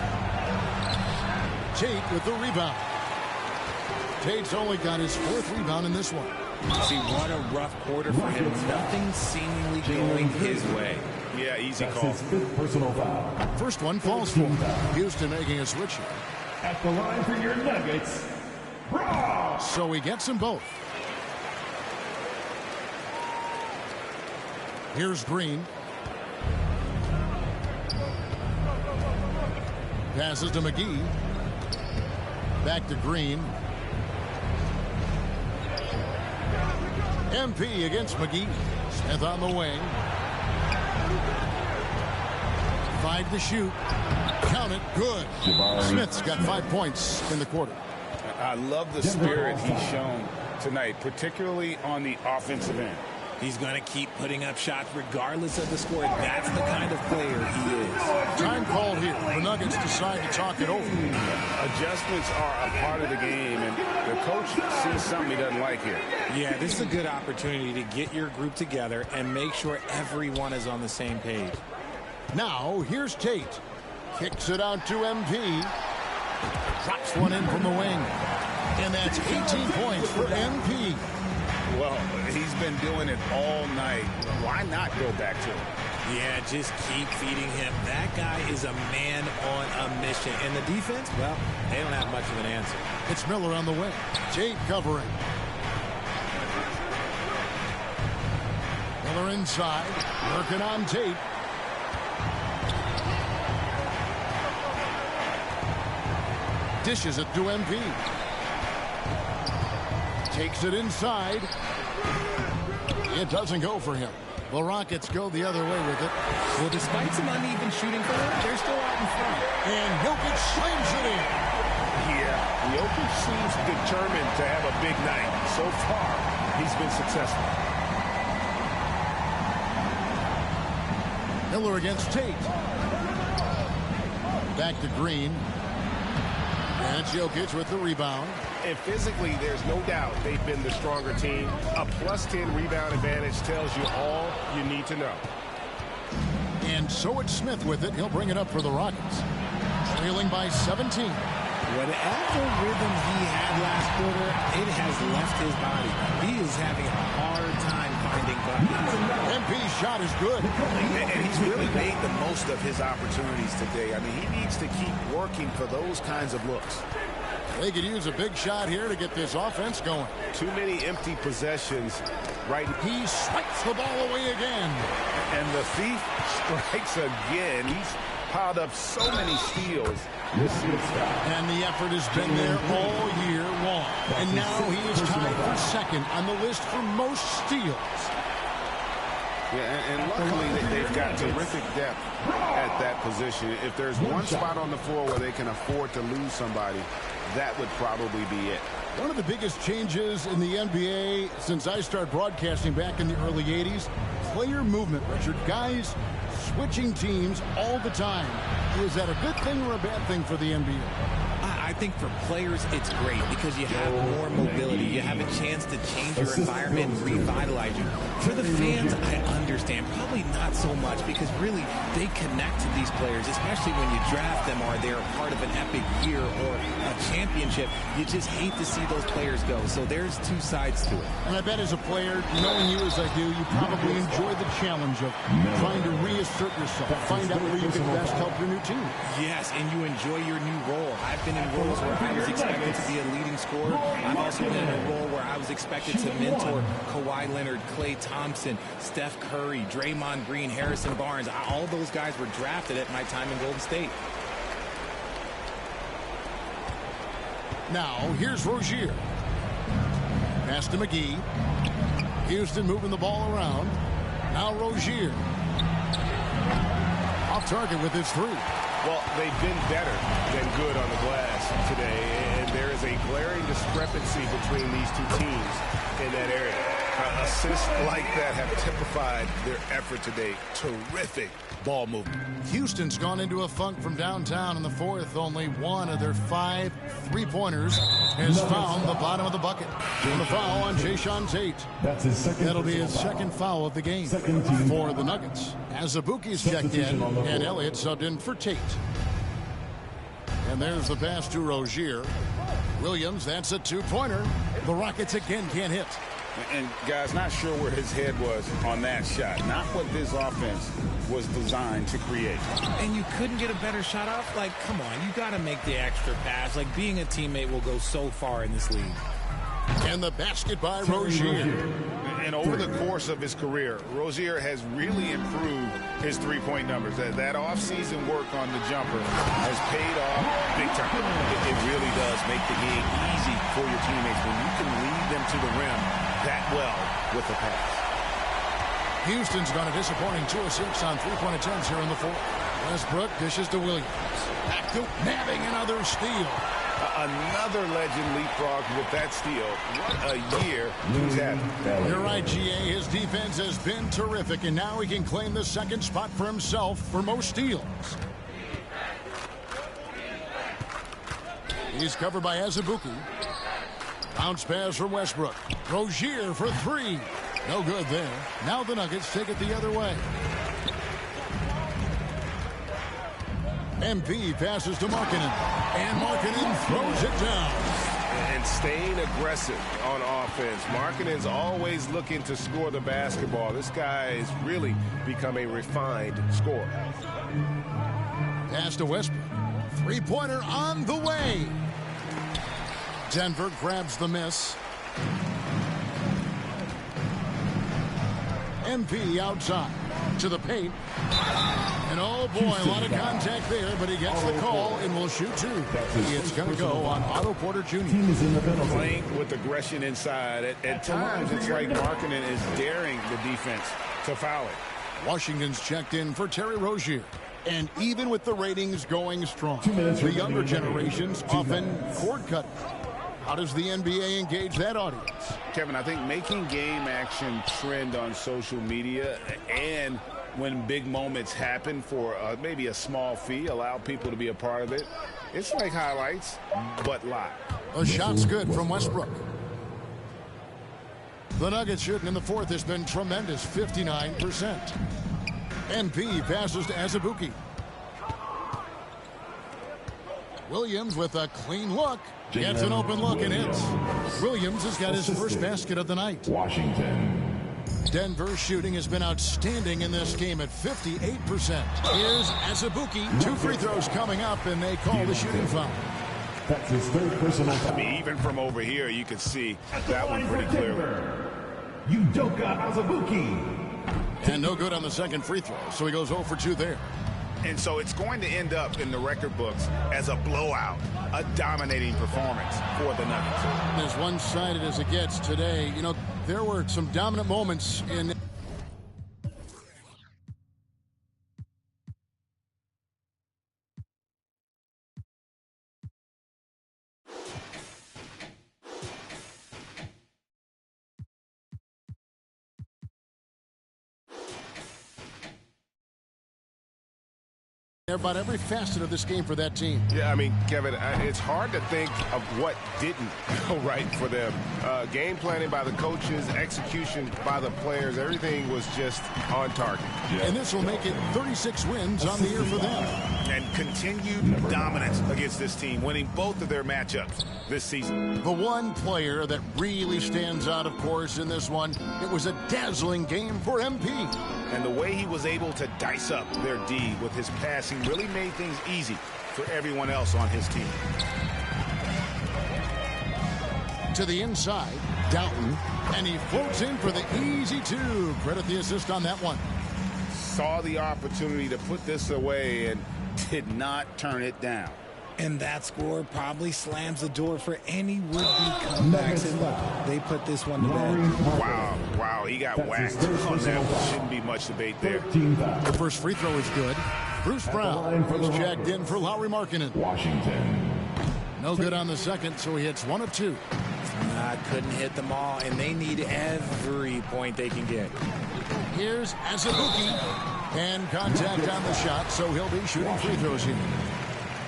Tate with the rebound. Tate's only got his 4th rebound in this one. See, what a rough quarter for him. Nothing seemingly going his way. Yeah, easy That's call. his 5th personal foul. First one falls for him. Houston making a switch here. At the line for your Nuggets, Brown. So he gets them both. Here's Green. Passes to McGee. Back to Green. MP against McGee. Smith on the wing. 5 to shoot. Count it. Good. Smith's got 5 points in the quarter. I love the spirit he's shown tonight, particularly on the offensive end. He's going to keep putting up shots regardless of the score. That's the kind of player he is. Time called here. The Nuggets decide to talk it over. Adjustments are a part of the game, and the coach sees something he doesn't like here. Yeah, this is a good opportunity to get your group together and make sure everyone is on the same page. Now, here's Tate. Kicks it out to MP. Drops one in from the wing. And that's 18 points for MP. Well, he's been doing it all night. Why not go back to him? Yeah, just keep feeding him. That guy is a man on a mission. And the defense, well, they don't have much of an answer. It's Miller on the wing. Tate covering. Miller inside. Working on Tate. Dishes it to MP. Takes it inside. It doesn't go for him. The Rockets go the other way with it. Well, despite some uneven shooting for them, they're still out in front. And Jokic slams it in. Yeah, Jokic seems determined to have a big night. So far, he's been successful. Miller against Tate. Back to Green. And Jokic with the rebound. And physically, there's no doubt they've been the stronger team. A +10 rebound advantage tells you all you need to know. And so it's Smith with it. He'll bring it up for the Rockets. Trailing by 17. Whatever rhythm he had last quarter, it has left his body. He is having a hard time finding buckets. MP's shot is good. And he's really made the most of his opportunities today. I mean, he needs to keep working for those kinds of looks. They could use a big shot here to get this offense going. Too many empty possessions. Right. He swipes the ball away again. And the thief strikes again. He's piled up so many steals. And the effort has been there all year long. And now he is tied for second on the list for most steals. Yeah, and luckily they've got terrific depth at that position. If there's one spot on the floor where they can afford to lose somebody, that would probably be it. One of the biggest changes in the NBA since I started broadcasting back in the early 80s, player movement, Richard. Guys switching teams all the time. Is that a good thing or a bad thing for the NBA? I I think for players, it's great because you have more mobility. You have a chance to change your environment and revitalize you. For the fans, I understand. Probably not so much because really they connect to these players, especially when you draft them or they're a part of an epic year or a championship. You just hate to see those players go. So there's two sides to it. And I bet as a player, knowing you as I do, you probably enjoy the challenge of trying to reassert yourself, find out where you can best help your new team. Yes, and you enjoy your new role. I've been in roles where I was expected to be a leading scorer. I've also been in a role where I was expected to mentor Kawhi Leonard, Klay Thompson, Steph Curry, Draymond Green, Harrison Barnes. All those guys were drafted at my time in Golden State. Now, here's Rozier. Pass to McGee. Houston moving the ball around. Now Rozier. Off target with his three. Well, they've been better than good on the glass today, and there is a glaring discrepancy between these two teams in that area. Assists like that have typified their effort today. Terrific ball movement. Houston's gone into a funk from downtown in the fourth. Only one of their 5 three-pointers has found the bottom of the bucket. And the foul on Jayshawn Tate. That's his second. That'll be his second foul of the game for the Nuggets. Azubuike's checked in, and Elliott subbed in for Tate. And there's the pass to Rozier. Williams, that's a two-pointer. The Rockets again can't hit. And, guys, not sure where his head was on that shot. Not what this offense was designed to create. And you couldn't get a better shot off? Like, come on, you got to make the extra pass. Like, being a teammate will go so far in this league. And the basket by Rozier. And over the course of his career, Rozier has really improved his three-point numbers. That off-season work on the jumper has paid off big time. It really does make the game easy for your teammates when you can lead them to the rim that well with the pass. Houston's gone a disappointing 2 of 6 on three-point attempts here in the fourth. Westbrook dishes to Williams. Back to nabbing another steal. Another legend leapfrogged with that steal. What a year he's had. You're right, GA. His defense has been terrific, and now he can claim the second spot for himself for most steals. He's covered by Azubuike. Bounce pass from Westbrook. Rozier for three. No good there. Now the Nuggets take it the other way. MP passes to Markkanen. And Markkanen throws it down. And staying aggressive on offense. Markkanen's always looking to score the basketball. This guy has really become a refined scorer. Pass to Westbrook. Three-pointer on the way. Denver grabs the miss. MP outside to the paint. And oh boy, a lot of contact there, but he gets the call and will shoot two. It's going to go on Otto Porter Jr. Playing with aggression inside. At times, it's like Markkanen is daring the defense to foul it. Washington's checked in for Terry Rozier. And even with the ratings going strong, the younger generations often cord cutting. How does the NBA engage that audience? Kevin, I think making game action trend on social media and when big moments happen for maybe a small fee, allow people to be a part of it. It's like highlights, but live. A shot's good from Westbrook. The Nuggets shooting in the fourth has been tremendous, 59%. MP passes to Azubuike. Williams with a clean look. Gets an open look and hits. Williams has got his first basket of the night. Washington. Denver's shooting has been outstanding in this game at 58%. Here's Azubuike. 2 free throws coming up, and they call the shooting foul. That's his third personal foul. I mean, even from over here, you could see that one pretty clearly. Udoka Azubuike. And no good on the second free throw, so he goes 0 for 2 there. And so it's going to end up in the record books as a blowout, a dominating performance for the Nuggets. As one-sided as it gets today, you know, there were some dominant moments in About every facet of this game for that team. Yeah, I mean, Kevin, it's hard to think of what didn't go right for them. Game planning by the coaches, execution by the players, everything was just on target. Yeah. And this will make it 36 wins on the year for them. And continued dominance against this team, winning both of their matchups this season. The one player that really stands out, of course, in this one, it was a dazzling game for MP. And the way he was able to dice up their D with his passing really made things easy for everyone else on his team. To the inside, Doughton, and he floats in for the easy two. Credit the assist on that one. Saw the opportunity to put this away and did not turn it down. And that score probably slams the door for any would-be comebacks. And look, they put this one to bed. Wow, he got whacked on that one. Shouldn't be much debate there. The first free throw is good. Bruce Brown is jacked in for Lauri Markkanen. Washington. No good on the second, so he hits 1 of 2. Couldn't hit them all, and they need every point they can get. Here's Azubuike, and contact on the shot, so he'll be shooting free throws here.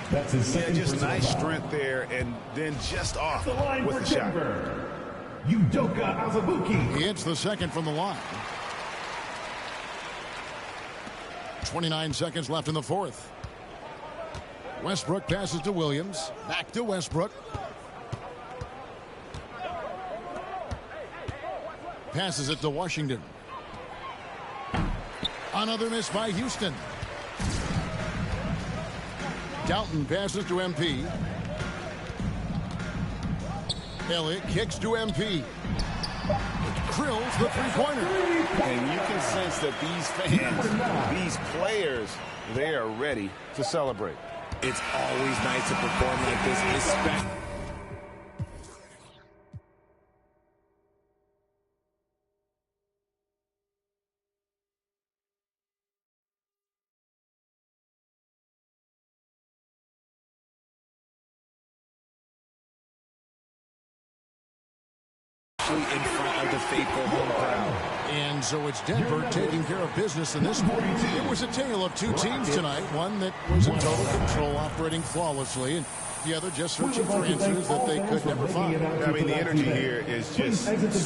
That's his second. Yeah, just nice strength there, and then just off the line with for the shot. Udoka Azubuike. He hits the second from the line. 29 seconds left in the fourth. Westbrook passes to Williams. Back to Westbrook. Passes it to Washington. Another miss by Houston. Doughton passes to MP. Elliott kicks to MP. Drills the three-pointer. And you can sense that these fans, these players, they are ready to celebrate. It's always nice to perform like this, especially in front of the faithful home crowd. And so it's Denver taking care of business in this one. It was a tale of two teams tonight. One that was in total control, operating flawlessly, and the other just searching for answers that they could never find. I mean, the energy here is just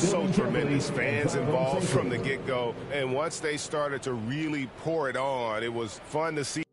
so tremendous. Fans involved from the get-go, and once they started to really pour it on, it was fun to see.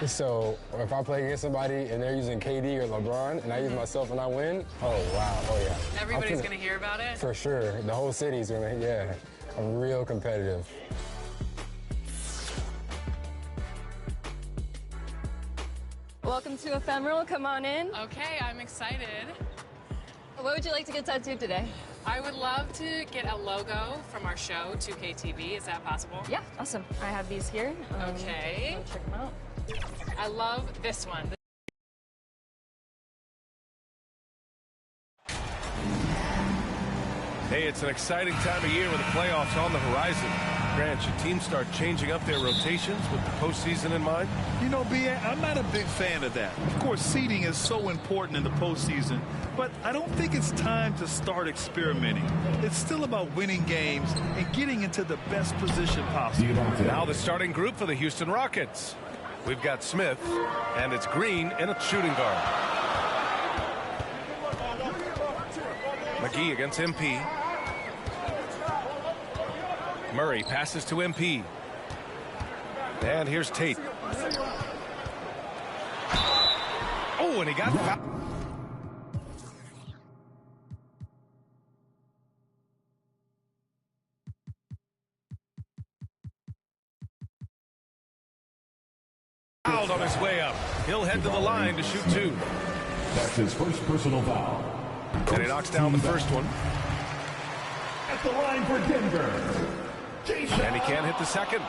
Yeah. So if I play against somebody and they're using KD or LeBron and I use myself and I win, oh, wow. Oh, yeah. Everybody's going to hear about it? For sure. The whole city's going to, yeah. I'm real competitive. Welcome to Ephemeral. Come on in. Okay, I'm excited. What would you like to get tattooed today? I would love to get a logo from our show, 2K TV. Is that possible? Yeah, awesome. I have these here. Okay. Check them out. I love this one. Hey, it's an exciting time of year with the playoffs on the horizon. Grant, should teams start changing up their rotations with the postseason in mind? You know, B.A., I'm not a big fan of that. Of course, seeding is so important in the postseason, but I don't think it's time to start experimenting. It's still about winning games and getting into the best position possible. Now the starting group for the Houston Rockets. We've got Smith, and it's Green in a shooting guard. McGee against MP. Murray passes to MP. And here's Tate. Oh, and he got fouled. Fouled on his way up. He'll head to the line to shoot two. That's his first personal foul. And he knocks down the first one. At the line for Denver. And he can't hit the second.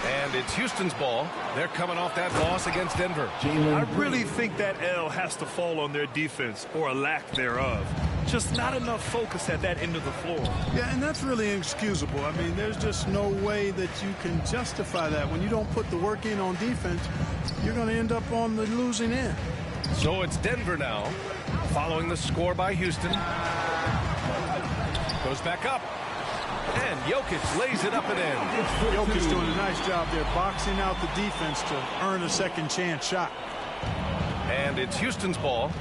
And it's Houston's ball. They're coming off that loss against Denver. I really think that L has to fall on their defense, or a lack thereof. Just not enough focus at that end of the floor. Yeah, and that's really inexcusable. I mean, there's just no way that you can justify that. When you don't put the work in on defense, you're going to end up on the losing end. So it's Denver now, following the score by Houston. Goes back up. And Jokic lays it up and in. Jokic doing a nice job there, boxing out the defense to earn a second chance shot. And it's Houston's ball.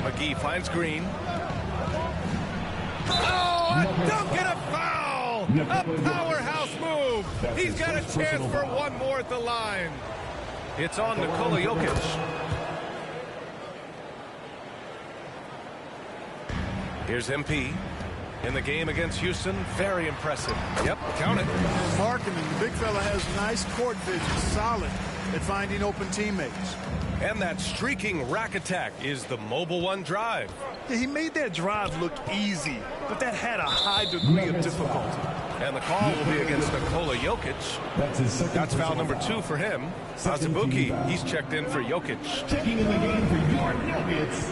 McGee finds Green. Oh, a dunk and a foul! A powerhouse move! He's got a chance for one more at the line. It's on Nikola Jokic. Here's MP. In the game against Houston, very impressive. Yep, count it. Marking him. The big fella has nice court vision, solid at finding open teammates. And that streaking rack attack is the Mobile One drive. Yeah, he made that drive look easy, but that had a high degree of difficulty. And the call will be against Nikola Jokic. That's foul number 2 for him. Azubuike, he's checked in for Jokic. Checking in the game for your Nuggets.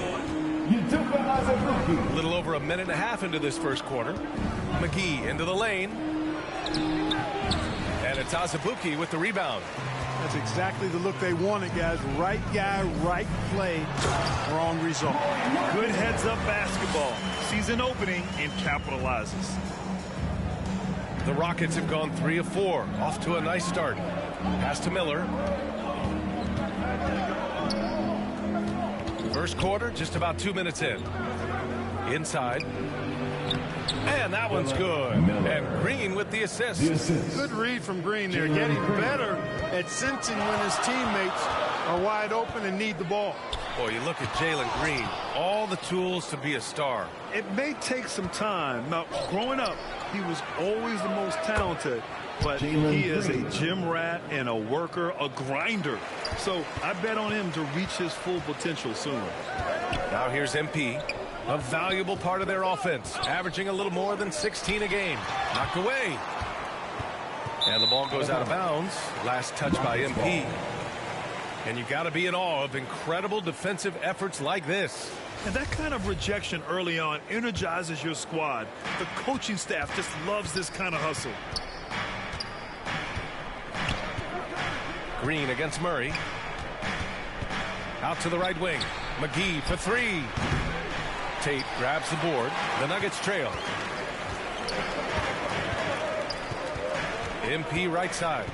A little over a minute and a half into this first quarter. McGee into the lane. And it's Azubuike with the rebound. That's exactly the look they wanted, guys. Right guy, right play, wrong result. Good heads-up basketball. Season opening and capitalizes. The Rockets have gone 3 of 4. Off to a nice start. Pass to Miller. First quarter, just about 2 minutes in. Inside. And that one's good. And Green with the assist. Good read from Green there. Getting better at sensing when his teammates are wide open and need the ball. Boy, you look at Jalen Green. All the tools to be a star. It may take some time. Now, growing up, he was always the most talented. But he is a gym rat and a worker, a grinder. So I bet on him to reach his full potential soon. Now here's MP, a valuable part of their offense, averaging a little more than 16 a game. Knocked away. And the ball goes out of bounds. Last touch by MP. And you got to be in awe of incredible defensive efforts like this. And that kind of rejection early on energizes your squad. The coaching staff just loves this kind of hustle. Green against Murray. Out to the right wing. McGee for 3. Tate grabs the board. The Nuggets trail. MP right side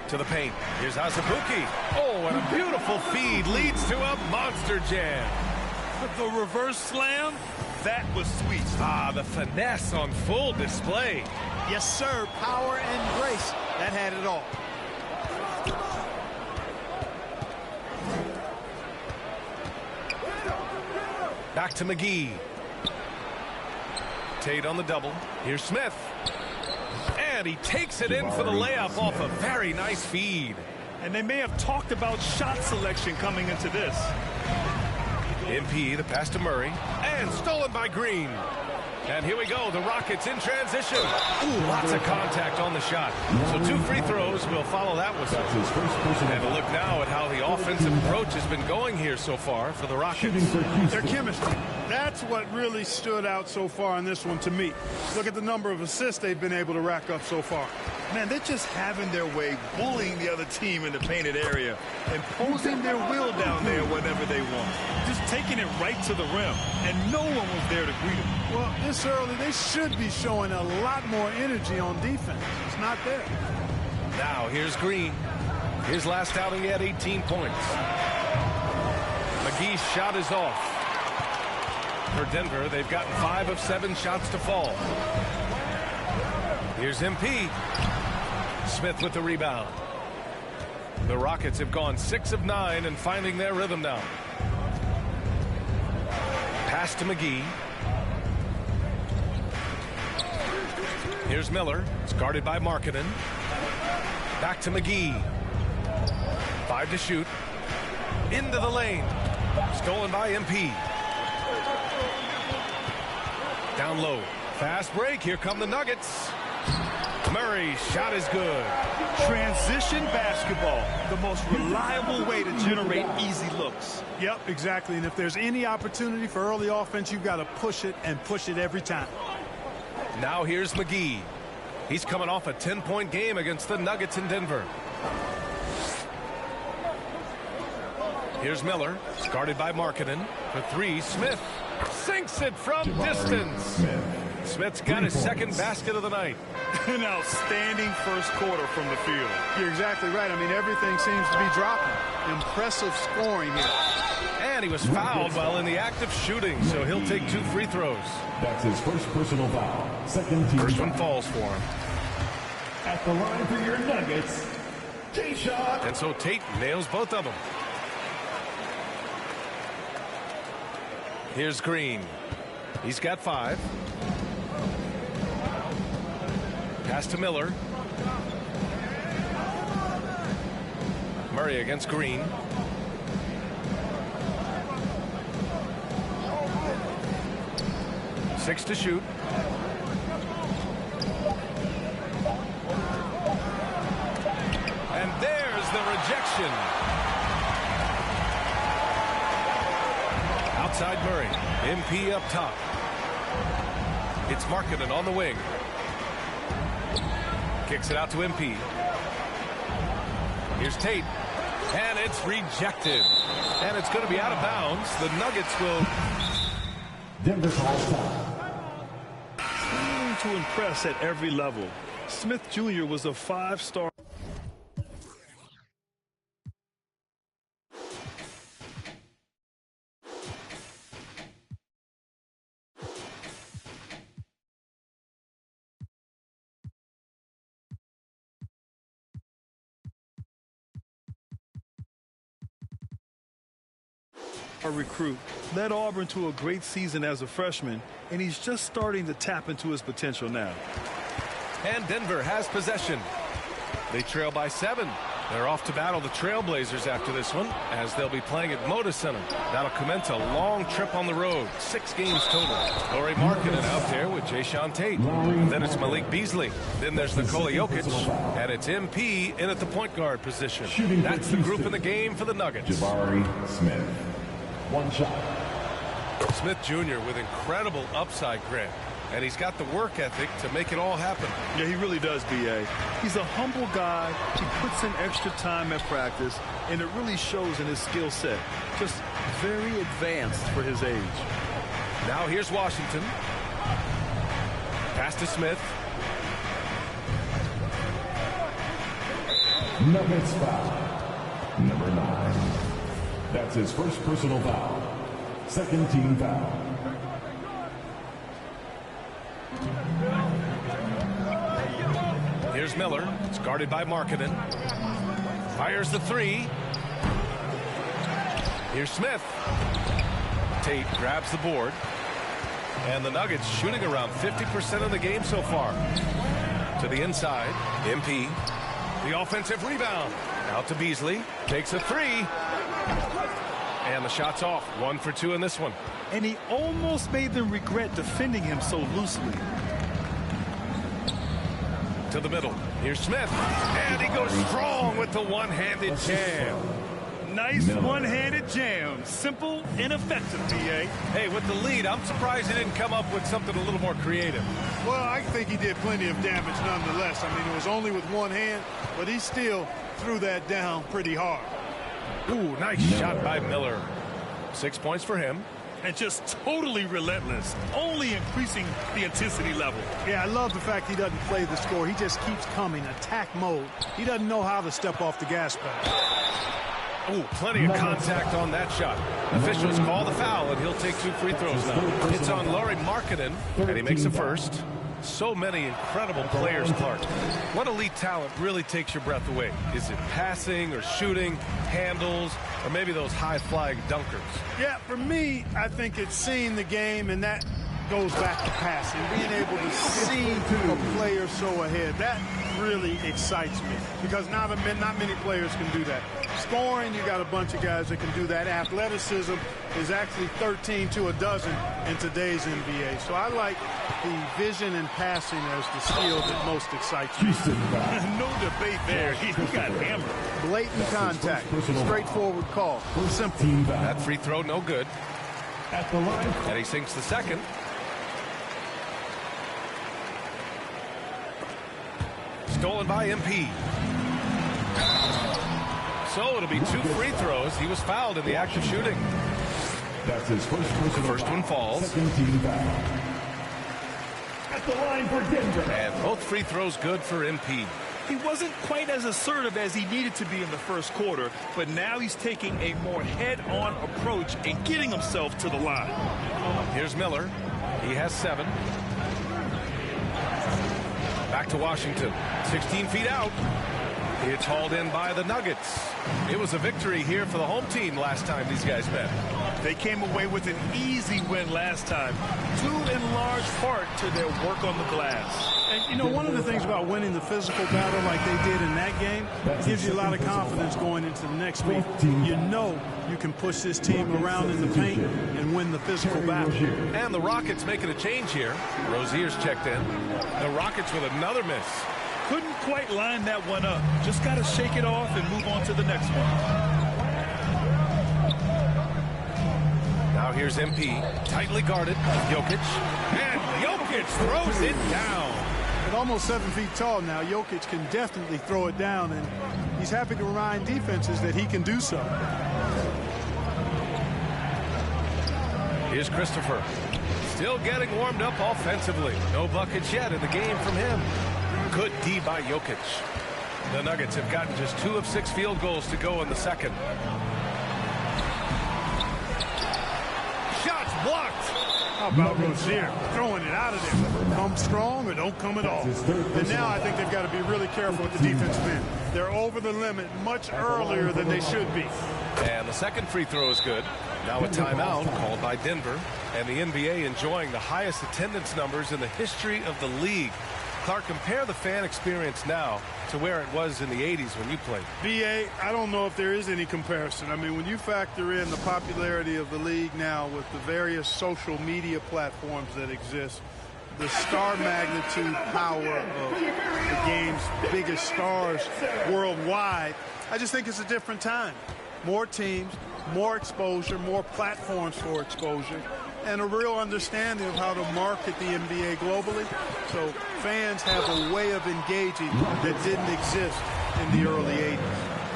to the paint. Here's Azubuike. Oh, and a beautiful feed leads to a monster jam. The reverse slam, that was sweet. Ah, the finesse on full display. Yes, sir. Power and grace. That had it all. Back to McGee. Tate on the double. Here's Smith. And he takes it in for the layup off a very nice feed. And they may have talked about shot selection coming into this. MP, the pass to Murray. And stolen by Green. And here we go, the Rockets in transition. Ooh, lots of contact on the shot. So 2 free throws will follow that whistle. And a look now at how the offensive approach has been going here so far for the Rockets. Their chemistry. That's what really stood out so far in this one to me. Look at the number of assists they've been able to rack up so far. Man, they're just having their way, bullying the other team in the painted area, imposing their will down there whenever they want. Just taking it right to the rim, and no one was there to greet them. Well, this early, they should be showing a lot more energy on defense. It's not there. Now, here's Green. His last outing, he had 18 points. McGee's shot is off. For Denver, they've gotten 5 of 7 shots to fall. Here's MP. Smith with the rebound. The Rockets have gone 6 of 9 and finding their rhythm now. Pass to McGee. Here's Miller. It's guarded by Markkanen. Back to McGee. 5 to shoot. Into the lane. Stolen by MP. Down low. Fast break. Here come the Nuggets. Murray's shot is good. Transition basketball, the most reliable way to generate easy looks. Yep, exactly. And if there's any opportunity for early offense, you've got to push it and push it every time. Now here's McGee. He's coming off a 10-point game against the Nuggets in Denver. Here's Miller. It's guarded by Markkanen. For 3, Smith sinks it from distance. Smith's got his second basket of the night. An outstanding first quarter from the field. You're exactly right. I mean, everything seems to be dropping. Impressive scoring here. And he was fouled while in the act of shooting, so he'll take 2 free throws. That's his first personal foul. Second team. First one falls for him. At the line for your Nuggets, Tate-shot. And so Tate nails both of them. Here's Green. He's got 5. Pass to Miller. Murray against Green. Six to shoot. And there's the rejection. Outside Murray. MP up top. It's Markkanen on the wing. Kicks it out to MP. Here's Tate. And it's rejected. And it's going to be out of bounds. The Nuggets will... Denver calls time. Continuing to impress at every level. Smith Jr. was a 5-star. Recruit led Auburn to a great season as a freshman, and he's just starting to tap into his potential now. And Denver has possession. They trail by 7. They're off to battle the Trailblazers after this one, as they'll be playing at Moda Center. That'll commence a long trip on the road, 6 games total. Lauri Markkanen out there with Jae'Sean Tate. Then it's Malik Beasley. Then there's Nikola Jokic, and it's MP in at the point guard position. That's the group in the game for the Nuggets. Jabari Smith. 1 shot. Smith Jr. with incredible upside grit, and he's got the work ethic to make it all happen. Yeah, he really does, B.A. He's a humble guy. He puts in extra time at practice, and it really shows in his skill set. Just very advanced for his age. Now here's Washington. Pass to Smith. Nuggets foul. Number 9. That's his first personal foul. Second team foul. Here's Miller. It's guarded by Markkanen. Fires the 3. Here's Smith. Tate grabs the board. And the Nuggets shooting around 50% of the game so far. To the inside, MP. The offensive rebound. Out to Beasley. Takes a three. And the shot's off. 1 for 2 in this one. And he almost made them regret defending him so loosely. To the middle. Here's Smith. And he goes strong with the one-handed jam. Nice one-handed jam. Simple and effective, B.A. Hey, with the lead, I'm surprised he didn't come up with something a little more creative. Well, I think he did plenty of damage nonetheless. I mean, it was only with one hand, but he still threw that down pretty hard. Ooh, nice shot by Miller. 6 points for him. And just totally relentless, only increasing the intensity level. Yeah, I love the fact he doesn't play the score. He just keeps coming, attack mode. He doesn't know how to step off the gas pedal. Ooh, plenty of contact on that shot. Officials call the foul, and he'll take 2 free throws now. It's on Lauri Markkanen, and he makes the first. So many incredible players, Clark. What elite talent really takes your breath away? Is it passing or shooting, handles, or maybe those high-flying dunkers? Yeah, for me, I think it's seeing the game, and that goes back to passing. Being able to see a player so ahead, that really excites me because not many players can do that. Scoring, you got a bunch of guys that can do that. Athleticism is actually 13 to a dozen in today's NBA. So I like the vision and passing as the skill that most excites me. No debate there. He got hammered. Blatant contact. Straightforward call. Simple. That free throw, no good. And he sinks the second. Stolen by MP. So it'll be 2 free throws. He was fouled in the act of shooting. That's his first one falls. Second team foul. At the line for Denver. And both free throws good for MP. He wasn't quite as assertive as he needed to be in the first quarter, but now he's taking a more head-on approach and getting himself to the line. Here's Miller. He has 7. Back to Washington. 16 feet out. It's hauled in by the Nuggets. It was a victory here for the home team last time these guys met. They came away with an easy win last time, due in large part to their work on the glass. And, you know, one of the things about winning the physical battle like they did in that game, it gives you a lot of confidence going into the next week. You know you can push this team around in the paint and win the physical battle. And the Rockets making a change here. Rozier's checked in. The Rockets with another miss. Couldn't quite line that one up. Just got to shake it off and move on to the next one. Now here's MP. Tightly guarded. Jokic. And Jokic throws it down. At almost 7 feet tall now, Jokic can definitely throw it down, and he's happy to remind defenses that he can do so. Here's Christopher. Still getting warmed up offensively. No buckets yet in the game from him. Good D by Jokic. The Nuggets have gotten just 2 of 6 field goals to go in the second. Shots blocked. How about Rozier throwing it out of there? Come strong or don't come at all. And now I think they've got to be really careful with the defensive end. They're over the limit much earlier than they should be. And the second free throw is good. Now a timeout called by Denver. And the NBA enjoying the highest attendance numbers in the history of the league. Clark, compare the fan experience now to where it was in the 80s when you played. B.A., I don't know if there is any comparison. I mean, when you factor in the popularity of the league now with the various social media platforms that exist, the star magnitude power of the game's biggest stars worldwide, I just think it's a different time. More teams, more exposure, more platforms for exposure, and a real understanding of how to market the NBA globally. So fans have a way of engaging that didn't exist in the early 80s.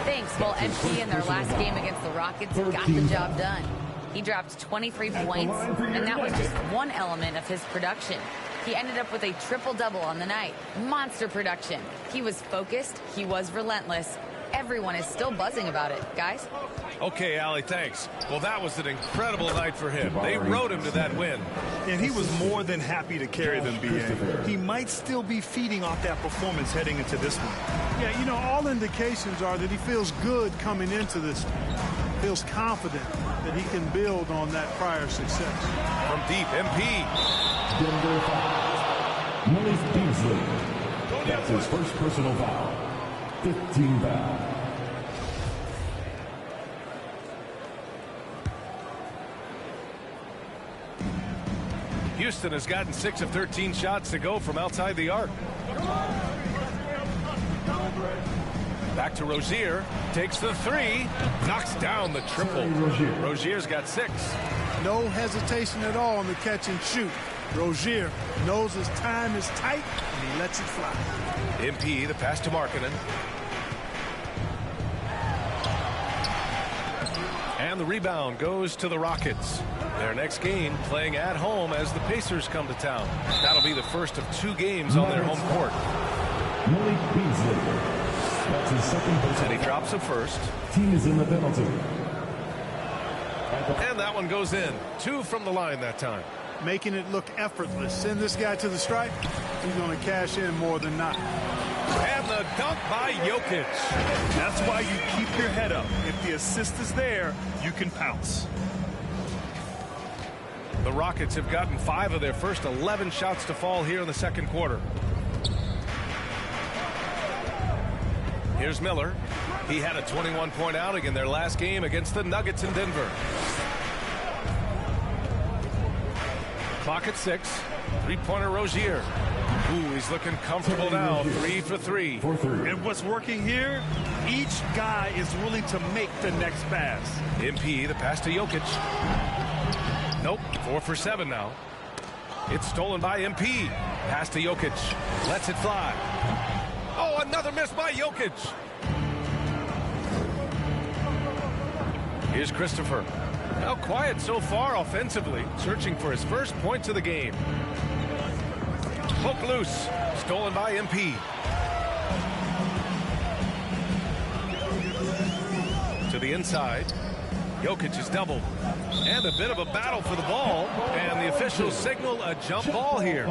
Thanks. Well, MP in their last game against the Rockets got the job done. He dropped 23 points, and that was just one element of his production. He ended up with a triple-double on the night. Monster production. He was focused. He was relentless. Everyone is still buzzing about it, guys. Okay, Allie, thanks. Well, that was an incredible night for him. They rode him to that win. And he was more than happy to carry them, B.A. He might still be feeding off that performance heading into this one. Yeah, you know, all indications are that he feels good coming into this one. feels confident that he can build on that prior success. From deep, MP. Denver foul. Malik Beasley. That's his first personal foul. 15 foul. Houston has gotten 6 of 13 shots to go from outside the arc. Back to Rozier. Takes the 3. Knocks down the triple. Rozier's got 6. No hesitation at all on the catch and shoot. Rozier knows his time is tight, and he lets it fly. MP, the pass to Markkanen. And the rebound goes to the Rockets. Their next game playing at home as the Pacers come to town. That'll be the first of 2 games on their home court. Malik Beasley. That's his second personal. And he drops it first. Team is in the penalty. And that one goes in. 2 from the line that time. Making it look effortless. Send this guy to the stripe. He's going to cash in more than not. And the dunk by Jokic. That's why you keep your head up. If the assist is there, you can pounce. The Rockets have gotten 5 of their first 11 shots to fall here in the second quarter. Here's Miller. He had a 21-point outing in their last game against the Nuggets in Denver. Clock at 6. 3-pointer Rozier. Ooh, he's looking comfortable now. 3 for 3. And what's working here? Each guy is willing to make the next pass. MP, the pass to Jokic. Nope, 4 for 7 now. It's stolen by MP. Pass to Jokic. Lets it fly. Oh, another miss by Jokic. Here's Christopher. Now quiet so far offensively, searching for his first points of the game. Poke loose. Stolen by MP. To the inside. Jokic is doubled. And a bit of a battle for the ball. And the officials signal a jump ball here.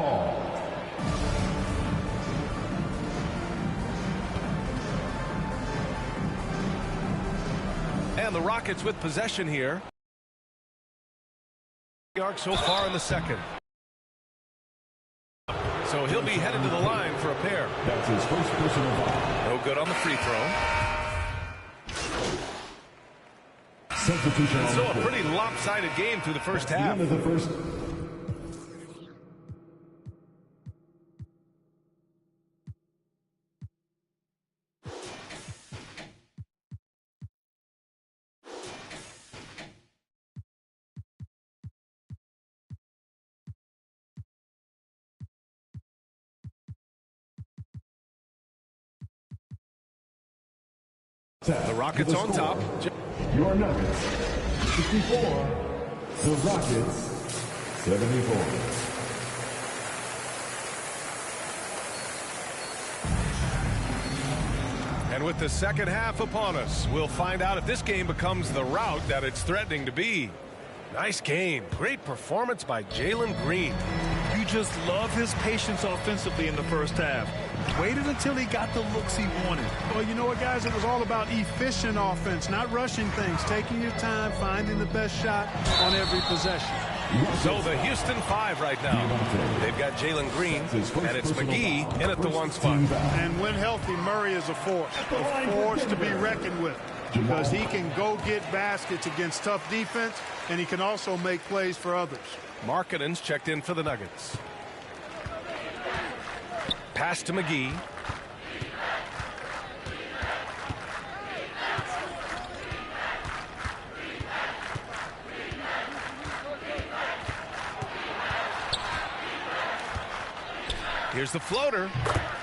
And the Rockets with possession here. Arc so far in the second. So he'll be headed to the line for a pair. That's his first personal foul. No good on the free throw. Substitution. And so a pretty lopsided game through the first half. The end of the first. The Rockets on top. Your Nuggets 54. The Rockets 74. And with the second half upon us, we'll find out if this game becomes the rout that it's threatening to be. Nice game. Great performance by Jalen Green. You just love his patience offensively in the first half. Waited until he got the looks he wanted. Well, you know what, guys? It was all about efficient offense, not rushing things, taking your time, finding the best shot on every possession. So the Houston 5 right now. They've got Jalen Green, and it's McGee in at the 1 spot. And when healthy, Murray is a force to be reckoned with, because he can go get baskets against tough defense, and he can also make plays for others. Markkanen's checked in for the Nuggets. Pass to McGee. Here's the floater,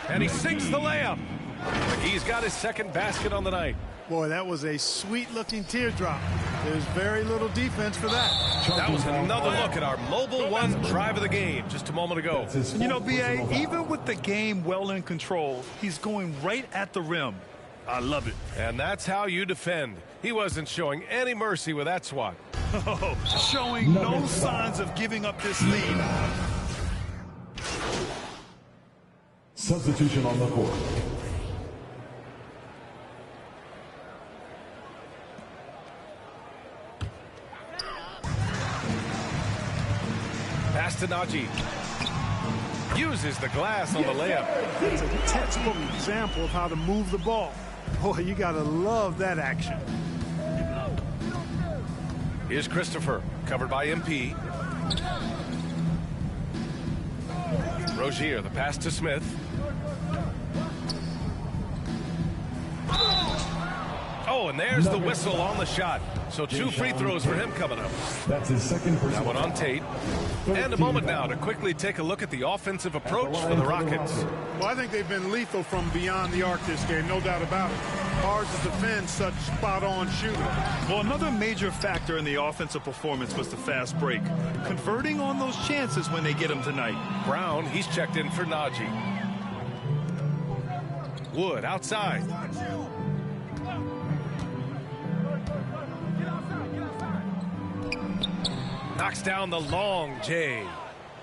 and he sinks the layup. McGee's got his second basket on the night. Boy, that was a sweet-looking teardrop. There's very little defense for that. That was another look at our Mobile One drive of the game just a moment ago. You know, B.A., even with the game well in control, he's going right at the rim. I love it. And that's how you defend. He wasn't showing any mercy with that swat. Showing no signs of giving up this lead. Substitution on the court. Pass to Najee. Uses the glass on the layup. It's a textbook example of how to move the ball. Boy, you got to love that action. Here's Christopher, covered by MP. Rozier, the pass to Smith. Oh, and there's the whistle on the shot. So 2 free throws for him coming up. That's his second personal. That one on Tate. And a moment now to quickly take a look at the offensive approach for the Rockets. Well, I think they've been lethal from beyond the arc this game, no doubt about it. Hard to defend such spot-on shooting. Well, another major factor in the offensive performance was the fast break. Converting on those chances when they get them tonight. Brown, he's checked in for Najee. Wood outside. Knocks down the long J.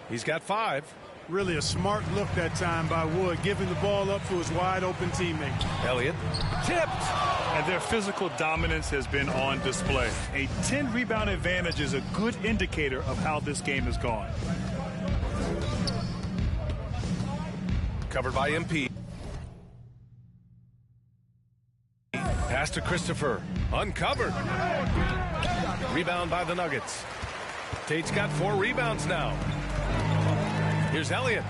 He's got 5. Really a smart look that time by Wood, giving the ball up to his wide-open teammate. Elliott tipped. And their physical dominance has been on display. A 10-rebound advantage is a good indicator of how this game has gone. Covered by MP. Pass to Christopher. Uncovered. Rebound by the Nuggets. Tate's got 4 rebounds now. Here's Elliott.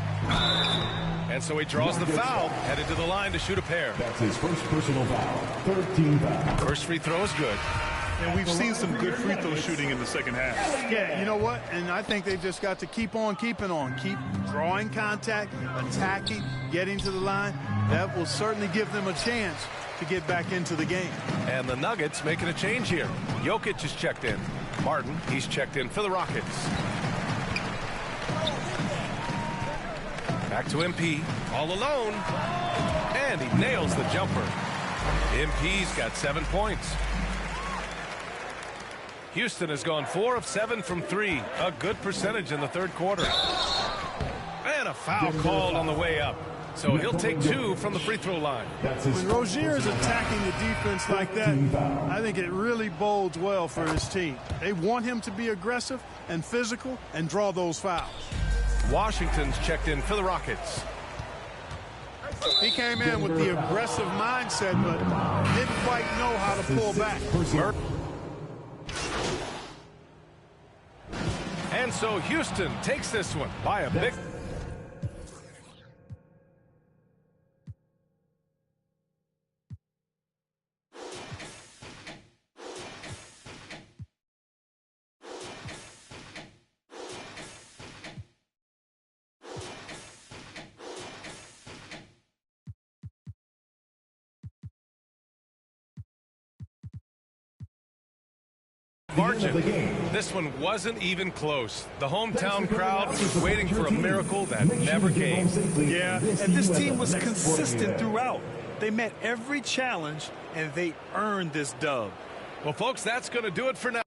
And so he draws the foul, headed to the line to shoot a pair. That's his first personal foul. 13 foul. First free throw is good. And we've seen some good free throw shooting in the second half. Yeah, you know what? And I think they've just got to keep on keeping on. Keep drawing contact, attacking, getting to the line. That will certainly give them a chance to get back into the game. And the Nuggets making a change here. Jokic is checked in. Martin, he's checked in for the Rockets. Back to MP, all alone. And he nails the jumper. MP's got 7 points. Houston has gone 4 of 7 from 3. A good percentage in the third quarter. And a foul called on the way up. So he'll take 2 from the free throw line. When Rozier is attacking the defense like that, I think it really bodes well for his team. They want him to be aggressive and physical and draw those fouls. Washington's checked in for the Rockets. He came in with the aggressive mindset, but didn't quite know how to pull back. And so Houston takes this one by a big... margin. This one wasn't even close. The hometown crowd was waiting for a miracle that never came. Yeah, and this team was consistent throughout. They met every challenge, and they earned this dub. Well, folks, that's going to do it for now.